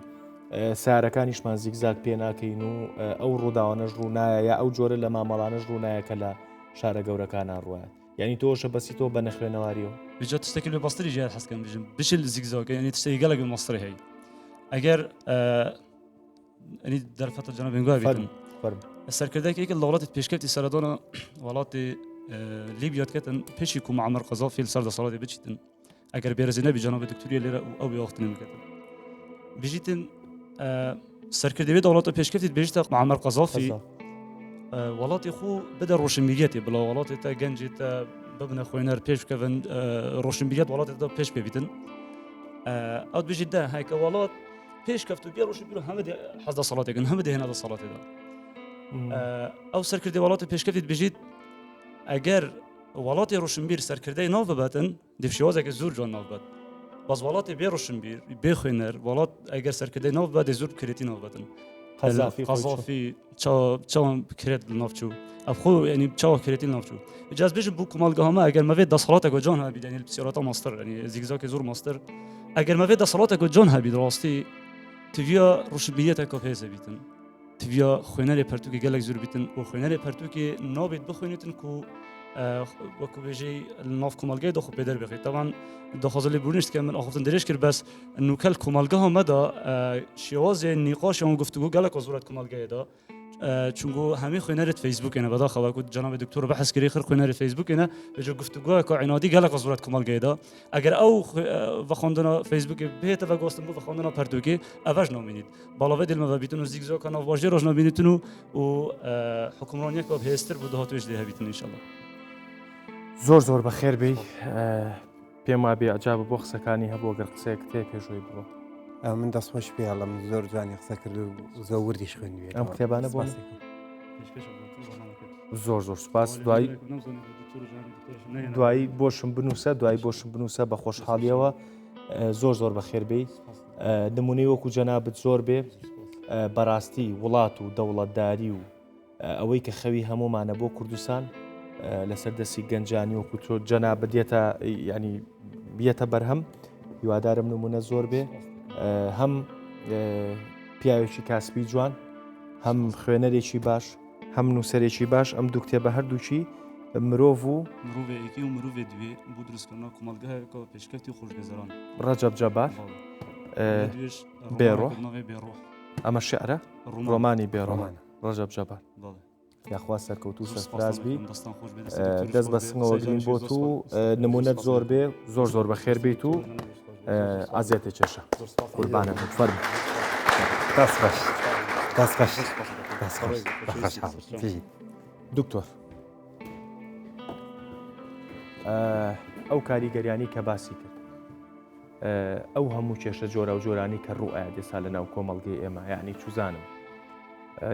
سارەکانیشمان زیگزاک پێ ناکەین و ئەو ڕووداوانەش ڕوونایە یا ئەو جۆرە لە مامەڵانەش ڕوونایە کە لە شارە گەورەکانان ڕوایە یعنی تۆشە بەسی تۆ بە نەخوێنەواریەوە بجا تشتێکی لە باستری ژیان حەسکەم بژم بشل زیگزاکە ینی تشتێکی گەلێک مەستری هەیە ئەگەر ئەنی دەرفەتە جەناب بێنگوای بیتن سەرکردەیەکی لە وڵاتی پێشکەوتی سەردانە وڵاتی لیبیات کەتن پێشی و معمەر قەزافی لەسەر دەسەڵاتی بچیتن ئەگەر بێرەزی نەبی جەناب دکتۆریە لێرە ئەو بێوەختنی بکەتن بژیتن سەرکردەوێت وڵاتە پێشکەوتیت بێژتە معمەر قەزافی وڵاتی خۆ بدە ڕۆشنبیریەتی بڵا وڵاتی تا گەنجی تا ببنە خوێنەر پێش بکەن ڕۆشنبیریەت وڵاتێکدا پێش پێبیتن ئەو بژیت دا هایکە وڵات پێش کەفت و بێ ڕۆشنبیر و هەمە حەزدا سەڵاتێکن هەمە دێهێنادە سەڵاتێدا ئەو سەرکردی وڵاتی پێشکەوتیت بژیت ئەگەر وڵاتی ڕۆشنبیر سەرکردەی ناو بباتن دێفشێوازێکی زۆر جوان ناو بات بەس وڵاتی بێ ڕۆشنبیر بێ خوێنەر وڵات ئەگەر سەرکردەی ناو بات زۆر کرێتی ناو باتن قەزافی چاوان کرێت ناوچوو ئەخۆ ینی چاوە کرێتی ناوچوو جاز بێژم بوو کومەلگە هەمە ئەگەر مەوێت دەسەڵاتێک جۆن هەبی دەنی پسیۆرەتە ماستەر ینی زیگزاکی زۆر ماستەر ئەگەر مەوێت دەسەڵاتێک جۆن هەبی ڕاستی تڤیا ڕۆشنبیریەتێکە پێزە بیتن تڤیا خوێنەری پەرتووکی گەلێک زۆر بیتن و خوێنەری پەرتووکی نابێت بخوێنیتن و وەکو بێژەی ناف کومەلگەی دەخۆ پێدەر بخیت تاوان دەخوازە لێ بوونیشت کە من ئاخفتن درێژ کرد بەس نوکەل کومەلگە هەمەدا شێوازێ نیقاشەوە گفتوگو گەلێک زۆرەت کومەلگەیەدا چونگو همی خوینرت فیسبوک اینا بدا خلا کود جناب دکتر بحث کری خر خوینرت فیسبوک اینا بجو گفتگو که عنادی گله قصورت کمال گیدا اگر او و خواندنا فیسبوک بهت و گفتم بو و خواندنا پرتوکی اوج نامینید بالا دل ما بیتونو زیگزاگ کنا واژه روز نامینیتونو و حکمرانی که بهستر بود هاتوش ده بیتون ان شاء الله زۆر بەخێر بی پێم وابێ ئەجا بۆ قسەکانی هەبوو گەر قسەیەک تێ پێشۆی بووە من دەستخۆش پێڵم زۆر جوانی قسە کرد و زۆر وردیش خوێنوێت ئەم کتێبانە بۆ زۆر سوپاس دوایی بۆشم بنووسە بە خۆشحاڵیەوە زۆر بەخێر بی نمونەی وەکو جەنابەت زۆر بێ بەڕاستی وڵات و دەوڵەتداری و ئەوەی کە خەوی هەمومانە بۆ کوردستان لەسەر دەستی گەنجانی وەکو تۆ جەنابەت دێتە ینی بێتە بەرهەم هیوادارم نمونە زۆر بێ هەم پیاوێکی کاسبی جوان هەم خوێنەرێکی باش هەم نووسەرێکی باش ئەم دوو کتێبە هەردووچی مرۆڤ و مرۆڤێکی و مرۆڤێ دوێ بۆ دروستکردنەوە کۆمەلگەیەکە پێشکەفتی خۆشگەزەران ڕەجەب جەبار بێڕۆ ئەمە شعرە ڕۆمانی بێڕۆمان ڕەجەب جەبار یاخوا سەرکەوتو سەرفرازبی دەست بە سنگەوە گرین بۆ تو نمونەت زۆر بێ زۆر بەخێر بیت و ئازیێتە چێشە قوربانە فەرم دکتۆر ئەو کاریگەریانی کە باسی کرد ئەو هەموو کێشە جۆرە و جۆرانی کە ڕوئە دێسا لە ناو کۆمەڵگەی ئێمە یعنی چوزانم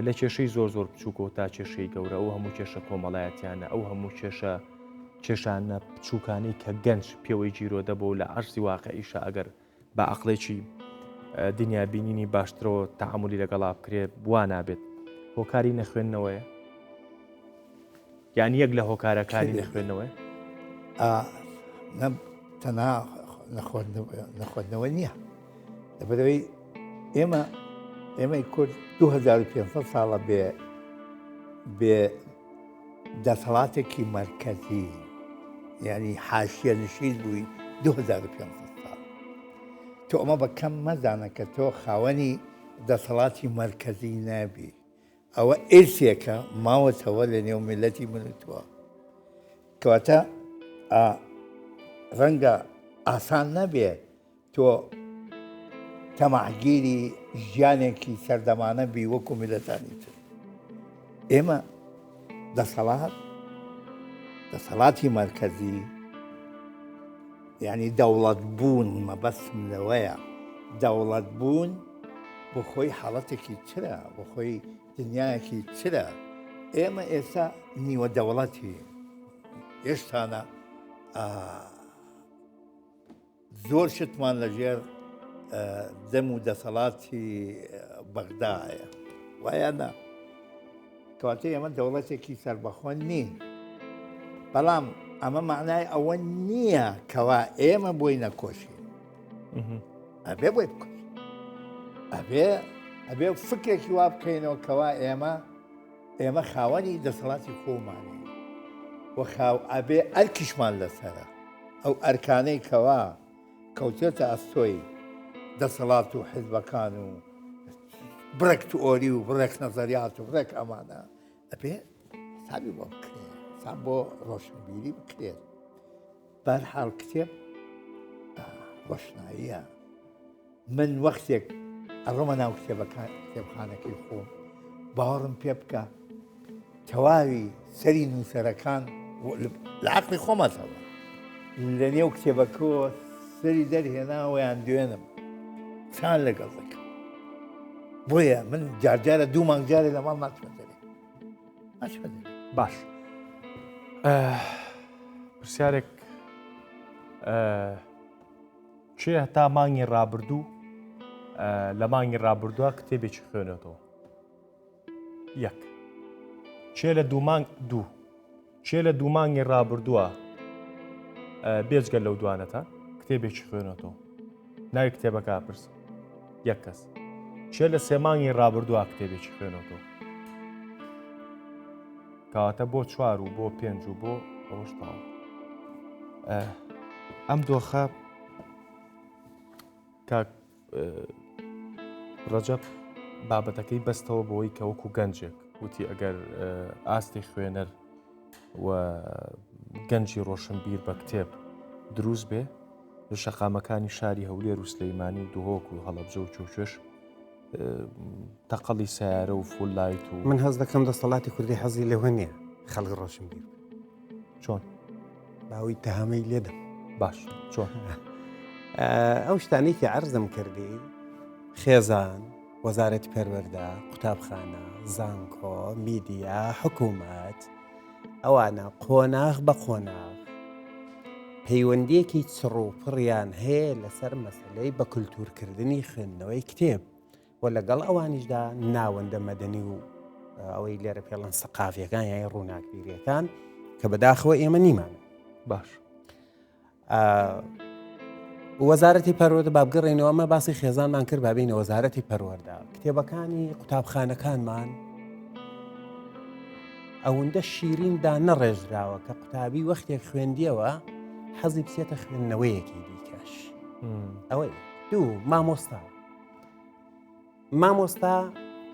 لە کێشەی زۆر بچووکەوە تا کێشەی گەورە ئەو هەموو کێشە کۆمەڵایەتیانە ئەو هەموو کێشانە بچووکانی کە گەنج پێوەی گیرۆ دەبوو لە عەرزی واقعیشە ئەگەر بە عەقڵێکی دنیا بینینی باشترەوە تەعاملی لەگەڵا بکرێ بوا نابێت هۆکاری نەخوێندنەوەیە یان یەک لە هۆکارەکانی نەخوێندنەوەی تەنها نەخواردنەوە نییە لەبەرەوەی ئێمەی کورد 2500 ساڵە بێ دەسەڵاتێکی مرکزی یعنی حاشیە نشین بووی 2500 ساڵ تۆ ئەمە بە کەم مەزانە کە تۆ خاوەنی دەسەڵاتی مرکزی نابی ئەوە ئێرسێکە ماوەتەوە لە نێو میلەتی من و تۆ کەواتە ڕەنگە ئاسان نەبێ تۆ تەماحگیری ژیانێکی سەردەمانە بی وەکو میلەتانی تر ئێمە دەسەڵاتی مرکزی یعنی دەوڵەت بوون مەبەستم لەوەیە دەوڵەت بوون بۆ خۆی حاڵەتێکی چرە بۆ خۆی دنیایەکی چرە ئێمە ئێستا نیوە دەوڵەتی هێشتانە زۆر شتمان لەژێر دەم و دەسەڵاتی بەغدایە وایە نا کەواتە ئێمە دەوڵەتێکی سەربەخۆ نین بەڵام ئەمە معنای ئەوە نییە کەوا ئێمە بۆی نەکۆشین ئەبێ بۆی بکۆش ئەبێ فکرێکی وا بکەینەوە کەوا ئێمە خاوەنی دەسەڵاتی خۆمانین ئەبێ ئەرکیشمان لەسەرە ئەو ئەرکانەی کەوا کەوتێتە ئەستۆی دەسەڵات و حیزبەکان و بڕێک تئۆری و بڕێک نەزەریات و بڕێک ئەمانە ئەبێ حسابی بۆ بکرێت حساب بۆ ڕۆشنبیری بکرێت بەرحاڵ کتێب ڕۆشناییە من وەختێک ئەڕۆمە ناو کتێبخانەکەی خۆم باوەڕم پێ بکە تەواوی سەری نووسەرەکان لە عەقڵی خۆمەتەوە لە نێو کتێبەکەوە سەری دەرهێناوەیان دوێنم چان لەگەڵ دەکەم بۆیە من جارجارە دوو مانگ جارێ لە ماڵ ناچمەدەرێ باش پرسیارێک چێ هەتا مانگی ڕابردوو لە مانگی ڕابردووە کتێبێکی خوێنێتەوە یەک چێ لە دوو مانگی ڕابردووە بێجگەل لەو دوانەتە کتێبێکی خوێنێتەوە ناوی کتێبەکە پرس یەک کەس چێ لە سێمانگی ڕابردووە کتێبێکی خوێنێتەوە کەواتە بۆ 4 و بۆ 5 و بۆ ئەوەش تاوە ئەم دۆخە کاک ڕەجەب بابەتەکەی بەستەوە بۆی کە وەکو گەنجێک وتی ئەگەر ئاستی خوێنەر و گەنجی ڕۆشنبیر بە کتێب دروست بێ لە شەقامەکانی شاری هەولێر و سلەیمانی و دوهۆک و هەڵەبجە و چۆچێش تەقەڵی سیارە و فولایت و من هەز دەکەم دەسەڵاتی کوردی حەزی لەوە نییە خەڵک ڕۆشنبیر چۆن باوی تەهامەی لێدەم باش چۆن ئەو شتانێکی عەرزم کردی خێزان وەزارەتی پەروەردە قوتابخانە زانکۆ میدیا حکوومەت ئەوانە قۆناغ بە قۆناغ پەیوەندیەکی چڕ و پڕیان هەیە لەسەر مەسلەی بە کولتورکردنی خوێندنەوەی کتێب و لەگەڵ ئەوانیشدا ناوەندە مەدەنی و ئەوەی لێرە پێڵەن سەقافیەکان یان ڕووناکبیریەکان کە بەداخەوە ئێمە نیمان باش وەزارەتی پەروەردە بابگەڕێنەوە ئەمە باسی خێزانمان کرد بابینە وەزارەتی پەروەردە کتێبەکانی قوتابخانەکانمان ئەوەندە شیریندا نەڕێژراوە کە قوتابی وەختێک خوێندیەوە حەزی بچێتە خوێندنەوەیەکی دیکەش ئەوەی دوو مامۆستا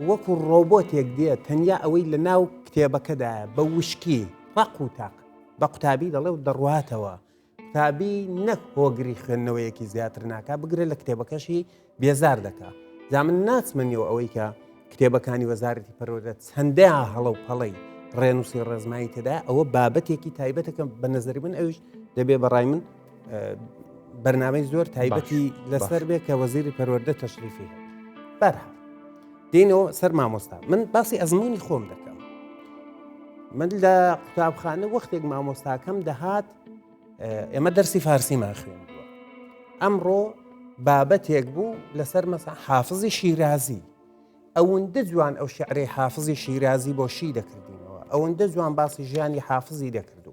وەکو ڕۆبۆتێک دێت تەنیا ئەوەی لە ناو کتێبەکەدایە بە وشکی ڕق و تاق بە قوتابی دەڵێ و دەڕواتەوە قوتابی نەک هۆگری خوێندنەوەیەکی زیاتر ناکا بگرێت لە کتێبەکەشی بێزار دەکا جا من ناچمەنیەوە ئەوەی کە کتێبەکانی وەزارەتی پەروەردە چەندەیە هەڵە و پەڵەی ڕێنووسی ڕێزمایی تێدا ئەوە بابەتێکی تایبەتەکەم بە نەزەری من ئەوش دەبێ بەڕای من بەرنامەی زۆر تایبەتی لەسەر بێ کە وەزیری پەروەردە تەشریفی هەیە بەرها دێنەوە سەر مامۆستا من باسی ئەزمموی خۆم دەکەم من لە قوتابخانە وەختێک مامۆستاکەم دەهات ئێمە دەرسی فارسیمان خوێندووە ئەمڕۆ بابەتێک بوو لەسەر مەسا حافزی شیرازی ئەوەندە جوان ئەو شعرەی حافزی شیرازی بۆ شی دەکردینەوە ئەوەندە جوان باسی ژیانی حافزی دەکردو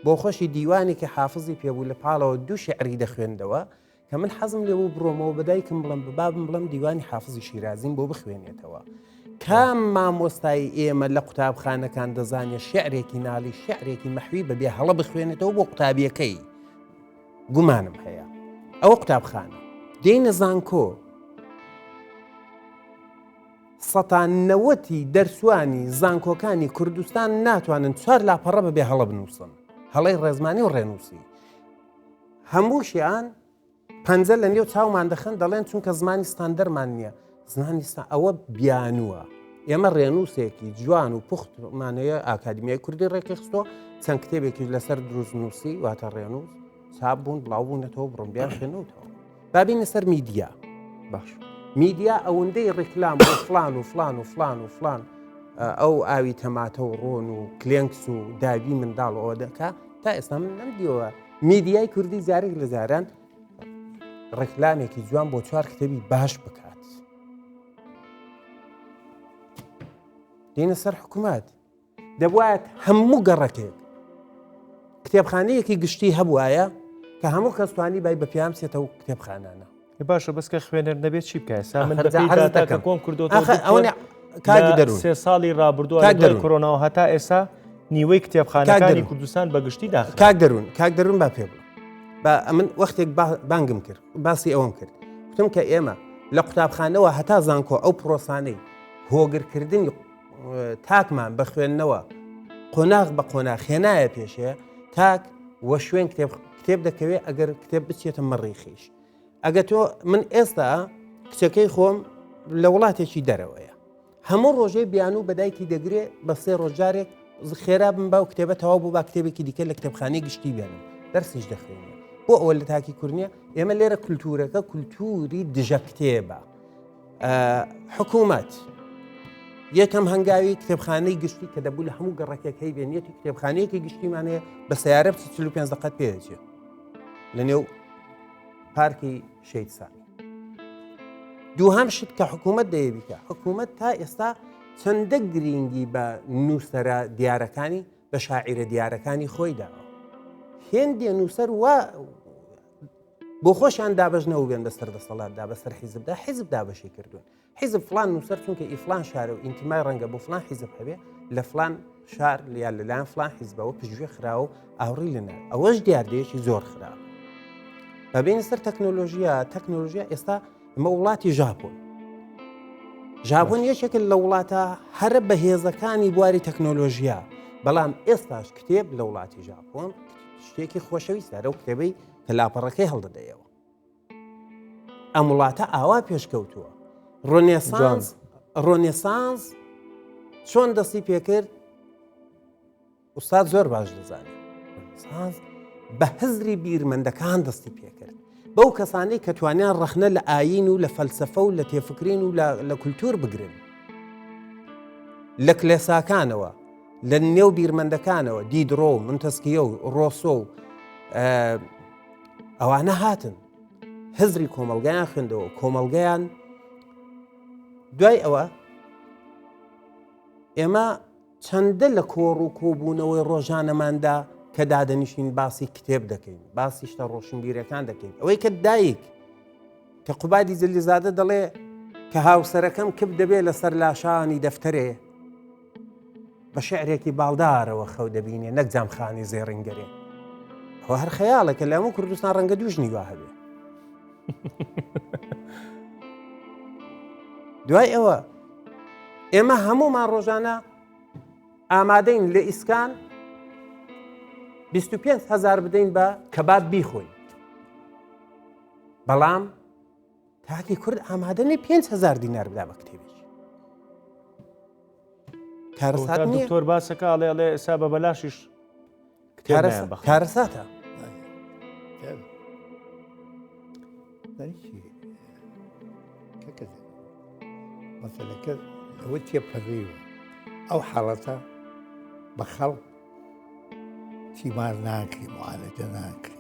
بۆ خۆشی دیوانێکی حافزی پێبوو لە پاڵەوە دوو شعری دەخوێندەوە کە من حەزم لێبوو بڕۆمەوە بەدایکم بڵم بە بابم بڵم دیوانی حافزی شیرازیم بۆ بخوێنێتەوە کام مامۆستای ئێمە لە قوتابخانەکان دەزانێت شعرێکی ناڵی شعرێکی مەحوی بەبێ هەڵە بخوێنێتەوە بۆ قوتابیەکەی گومانم هەیە ئەوە قوتابخانە دێنە زانکۆ 90 دەرسوانی زانکۆکانی کوردستان ناتوانن 4 لاپەڕە بەبێ هەڵە بنووسن هەڵەی ڕێزمانی و ڕێنووسی هەمووشیان پەنجە لە نێو چاومان دەخن دەڵێن چونکە زمانی ستاندەرمان نییە زمانیستان ئەوە بیانووە ئێمە ڕێنووسێکی جوان و پوختمانەیە ئاکادمیای کوردی ڕێکخستۆ چەند کتێبێکی لەسەر دروستنووسی واتە ڕێنووس چاپ بوون بڵاو بوونەتەوە بڕۆمبیان خوێنەوەتەوە بابینە سەر میدیا باش میدیا ئەوەندەی ڕێکلام بۆ فلان و فلان و فلان و فلان ئەو ئاوی تەماتە و ڕۆن و کلێنکس و داوی منداڵ ئەوە دەکا تا ئێستا من نەمدیەوە میدیای کوردی جارێک لە جاران ڕێکلامێکی جوان بۆ 4 کتێبی باش بکات دێنە سەر حکوومەت دەبوایەت هەموو گەڕەکێک کتێبخانەیەکی گشتی هەبوایە کە هەموو کەستوانی بای بە پێیان بچێتەوە کتێبخانانە باشە بەسکە خوێنەر نەبێت چی بکە کۆم کردو سێ ساڵی ڕابردووە کۆرۆناوە هەتا ئێستا نیوەی کتێبخانەکانی کوردستان بەگشتی داخل کاک دەروون با پێ بڵ بە من وەختێک بانگم کرد باسی ئەوم کرد وتم کە ئێمە لە قوتابخانەوە هەتا زانکۆ ئەو پرۆسانەی هۆگرکردنی تاکمان بە خوێندنەوە قۆناغ بە قۆناغ خێنایە پێشەیە تاک وە شوێن کتێب دەکەوێت ئەگەر کتێب بچێتە مەڕیخیش ئەگە تۆ من ئێستا کچەکەی خۆم لە وڵاتێکی دەرەوەیە هەموو ڕۆژەی بیانوو بەدایکی دەگرێت بە 3 ڕۆژارێک خێرا بم با و کتێبە تەواو بوو با کتێبێکی دیکە لە کتێبخانەی گشتی بێنم دەرسیش دەخوێنێ بۆ ئەوە لە تاکی کوردنیە ئێمە لێرە کولتورەکە کولتوری دژە کتێبە حکوومەت یەکەم هەنگاوی کتێبخانەی گشتی کە دەبوو لە هەموو گەڕەکەی بێنێتی کتێبخانەیەکی گشتیمانەیە بە سیارە 45 دقەت پێدەچێت لە نێو پارکی شەید سامی دووهەم شت کە حکوومەت دەیە بیکە حکوومەت تا ئێستا چەندە گرنگی بە نووسەرە دیارەکانی بە شاعیرە دیارەکانی خۆی داوە هێندێ نووسەر وا بۆ خۆشیان دابەژنەوە بێن بەسەر دەسەڵاتدا بەسەر حیزبدا حیزب دابەشی کردوون حیزب فلان نووسەر چونکە ئیفلان شارە و ئینتیمای ڕەنگە بۆ فلان حیزب هەبێ لە فلان شار یا لەلایەن فلان حیزبەوە پژوێ خراوە و ئاوڕی لەنا ئەوەش دیاردەیەکی زۆر خراوە بەبێنە سەر تەکنۆلۆژیا ئێستا ئەمە وڵاتی ژاپۆن ژاپۆن یەکێکن لە وڵاتە هەرە بەهێزەکانی بواری تەکنۆلۆژیا بەڵام ئێستاش کتێب لە وڵاتی ژاپۆن شتێکی خۆشەویستە لەو کتێبەی کە لاپەڕەکەی هەڵدەدەیەوە ئەم وڵاتە ئاوا پێشکەوتووە ڕۆنێسانس چۆن دەستی پێکرد ئوستاد زۆر باش دەزانێت ڕۆنێسانس بە هزری بیرمەندەکان دەستی پێکرد بەو کەسانەی کە توانیان ڕەخنە لە ئاین و لە فەلسەفە و لە تێفکرین و لە کولتور بگرن لە کلێساکانەوە لە نێو بیرمەندەکانەوە دیدڕۆ و منتەسکیە و ڕۆسۆ و ئەوانە هاتن هزری کۆمەلگایان خوێندەوە کۆمەلگەیان دوای ئەوە ئێمە چەندە لە کۆڕ و کۆبوونەوەی ڕۆژانەماندا کە دادەنیشین باسی کتێب دەکەین باسی شتە ڕۆشنبیرەکان دەکەین ئەوەی کە دایک کە قوبادی جلیزادە دەڵێ کە هاوسەرەکەم کب دەبێت لەسەر لاشانی دەفتەرێ بە شعرێکی باڵدارەوە خەو دەبینێ نەک جامخانی زێڕنگەرێ ئەوە هەر خەیاڵێکە لە هەموو کوردستان ڕەنگە دوژنی وا هەبێ دوای ئەوە ئێمە هەموومان ڕۆژانە ئامادەین لە ئیسکان 25,000 بدەین بە کەباب بیخۆین بەڵام تاکی کورد ئامادەنی 5,000 دینار بدا بە کتێبێکی کارەسات نییە دکتۆر باسەکە ئەڵێ ئێستا بە بەلاشیش کارەساتە مەسەلەکە ئەوە تێپەڕیوە ئەو حاڵەتە بە خەڵک تیمار ناکری معالەجە ناکری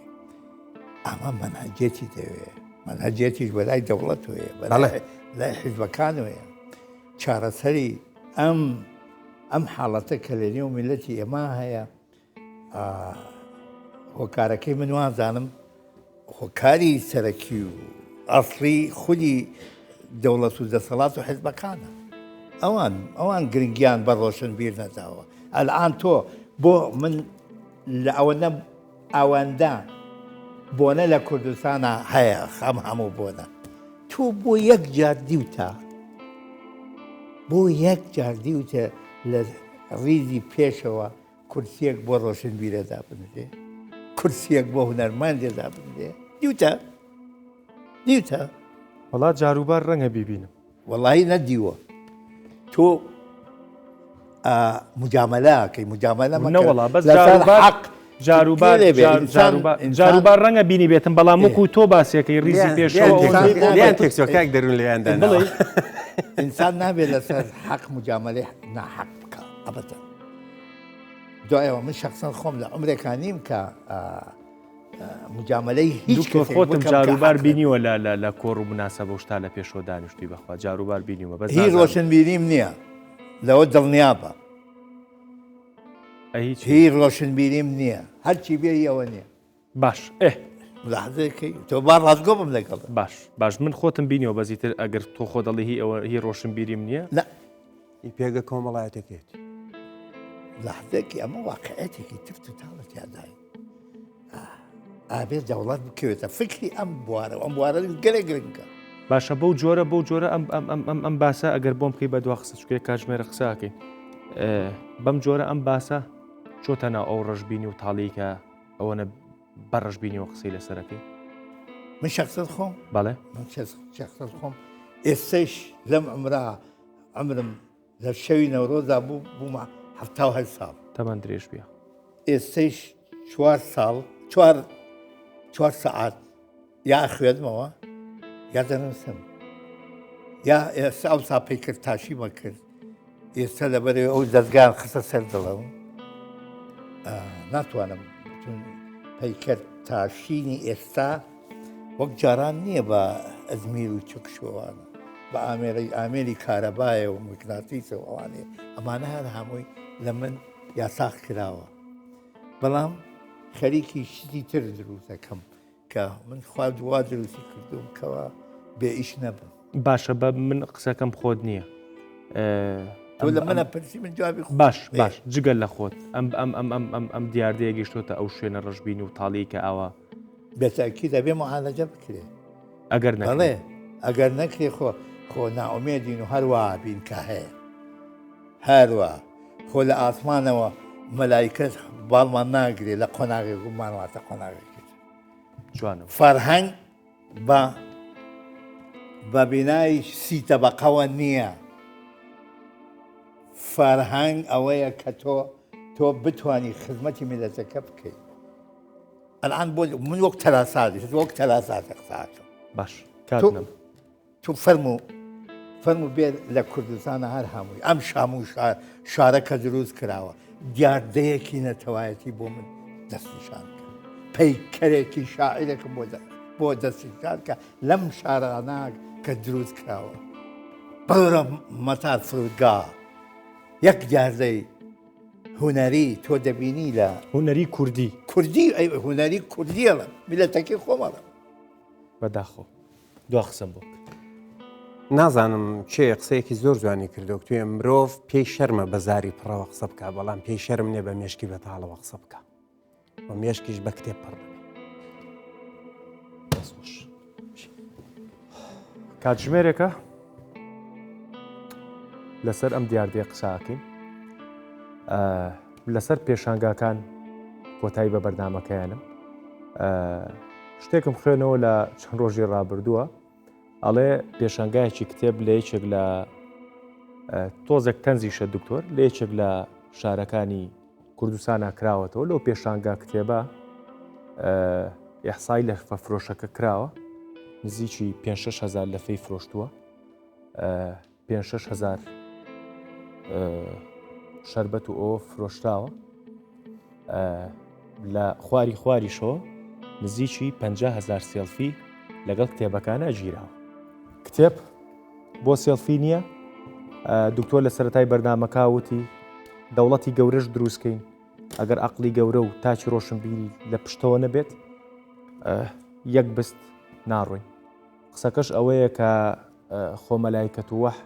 ئەمە مەنهەجێتی دەوێت مەنهەجێتیش بەلای دەوڵەت وەیە بەلای حیزبەکان وەیە چارەسەری ئەم حاڵەتە کە لە نێو میلەتی ئێمە هەیە هۆکارەکەی من وازانم هۆکاری سەرەکی و ئەسڵی خودی دەوڵەت و دەسەڵات و حیزبەکانە ئەوان گرنگیان بە ڕۆشنبیر نەداوە ئەلعان تۆ بۆ من لە ئەوەندە بۆنە لە کوردستانە هەیە خەم هەموو بۆنە تۆ بۆ یەک جار دیوتە لە ڕیزی پێشەوە کورسیەک بۆ ڕۆشنبیرەدا بنێ کورسیەک بۆ هونەرمەندێدا بنێ دیوتە وڵات جاروبار ڕەنگە بیبینم وەڵی نەدیوە تۆ مجاملەکەی مجاملە نەوەڵا بەس جاروبار ڕەنگە بینی بێتم بەڵام وەکو تۆ باسیەکەی ڕیزی پێشیان تێکسۆکاک دەرون لێیاندا ئینسان نابێت لەسەر حەق مجاملەی ناحەق بکە ئەبەتە دوایەوە من شخصەن خۆم لە عمرێکانیم کە مجاملەی هیچ خۆتم جاروبار بینیوە لە کۆڕ و مناسەبە و شتا لە پێشەوە دانیشتوی بەخوا جاروبار بینیوە بەس هیچ ڕۆشنبیریم نییە لەوە دڵنیا بە هیچ ڕۆشنبیریم نییە هەرچی بێ ئەوە نییە باش لەحظەکەی تۆ با ڕازگۆ بم لەگەڵ باش من خۆتم بینیەوە بەزیتر ئەگەر تۆ خۆ دەڵی هی ڕۆشنبیریم نییە پێگە کۆمەڵایەتەکەێت لەحظەکی ئەمە واقعەتێکی تفت و تاڵەت یادای ئابێت دەوڵات بکەوێتە فکری ئەم بوارە گەلێ گرنگە باشە بەو جۆرە ئەم باسە ئەگەر بۆم بکەی بە دوا قسە چکێ کاتژمێرە قساکەین بەم جۆرە ئەم باسە چۆتە ناو ئەو ڕژبینی و تاڵیکە ئەوەنە بەڕژبینیەوە قسەی لەسەرەکەی من شخصت خۆم بەڵێ شخصت خۆم ئێستش لەم عمرم لە شەوی نەورۆزا بوومە 7 ساڵ تەمان درێژ بێ ئێستش 4 ساڵ 4 سەعات یا خوێنمەوە یا دەنووسم یا ئێستا ئەو ساپەی کرد تاشیمە کرد ئێستا لەبەرەوە ئەو دەستگان خستە سەر دڵەوە ناتوانم پەیکرد تاشینی ئێستا وەک جاران نییە بە ئەزمیر و چکشوانە بە ئامێری کارەبایە و مکناتیسە ئەوانێ ئەمانە هەر هەمووی لە من یاساخ کراوە بەڵام خەریکی شتی تر دروست دەکەم کە من خوا دوا دروستی کردوم کەەوە بێ ئیش نەبم باشە بە من قسەکەم خۆت نییە تۆ لە منە پرسی من جوابی باش جگەل لە خۆت ئەم دیاردەیە گەشتۆتە ئەو شوێنە ڕژبین و تاڵی کە ئاوە بێتاکی دەبێ معالەجە بکرێ ئەگەر بەڵێ ئەگەر نەکرێ خۆ خۆ ناومێدین و هەروە بین کە هەیە هەروە خۆ لە ئاسمانەوە مەلایکەت باڵمان ناگرێ لە قۆناغێک ومانواتە قۆناغێکێت جوانم فەرهەنگ بە بینایی سیتەبەقەوە نییە فەرهەنگ ئەوەیە کە تۆ بتانی خزمەتی میلەتەکە بکەیت ئەلان بۆ من وەک تەلاسادی وەک تەلاساتە قساکەم باش کاتنم تو فەرمو بێت لە کوردستانە هەر هەمووی ئەم شام و شارەکە دروست کراوە دیاردەیەکی نەتەوایەتی بۆ من دەستنیشان کە پەیکەرێکی شاعیرێکم بۆ دەستنیشان کە لەم شارانە کە دروست کراوە بەرە مەتار فرودگا یەک دیاردەی هوەری تۆ دەبینی لە هوەری کوردی هوەری کوردیەڵە میلەتەکەی خۆمەڵە بەداخۆ دو قسم بۆ نازانم چێ قسەیەکی زۆر جوانی کردو توێ مرۆڤ پێی شەرمە بەزاری پڕەوە قسە بکە بەڵام پێی شەرم نیە بە مێشکی بەتاڵەوە قسە بکە و مێشکیش بە کتێب پڕ دەستخۆش کاتژمێرێکە لەسەر ئەم دیاردەیە قساکەین لەسەر پێشانگاکان کۆتایی بە بەردامەکەیانم شتێکم خوێنەوە لە چەند ڕۆژی ڕابردووە ئەڵێ پێشانگایەکی کتێب لە یەکێک لە تۆزێک تەنزیشە دکتۆر لە یەکێک لە شارەکانی کوردستانە کراوەتەوە لەو پێشانگا کتێبە ئەحسای لە فەفرۆشەکە کراوە نزیکی 5,000 لەفەی فرۆشتووە 5,000 شەربەت و ئەوە فرۆشتاوە لە خواریشەوە نزیکی 50,000 سێڵفی لەگەڵ کتێبەکانە ژیراوە کتێب بۆ سێڵفی نییە دکتۆر لە سەرەتای بەردامەکە وتی دەوڵەتی گەورەش دروستکەین ئەگەر عەقڵی گەورە و تاچی ڕۆشنبیری لە پشتەوە نەبێت یەک بست ناڕۆین قسەکەش ئەوەیە کە خۆمەلایکەت و وەح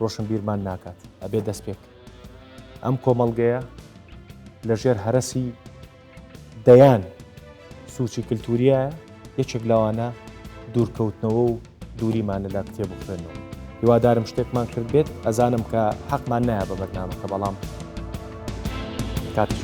ڕۆشنبیرمان ناکات ئەبێ دەست پێک ئەم کۆمەڵگەیە لەژێر هەرەسی دەیان سوچی کللتوریە یەکێک لەوانە دوورکەوتنەوە و دووریمانە لە کتێب بخوێنەوە هیوادارم شتێکمان کرد بێت ئەزانم کە حەقمان نایە بە بەرنامەکە بەڵام کاتش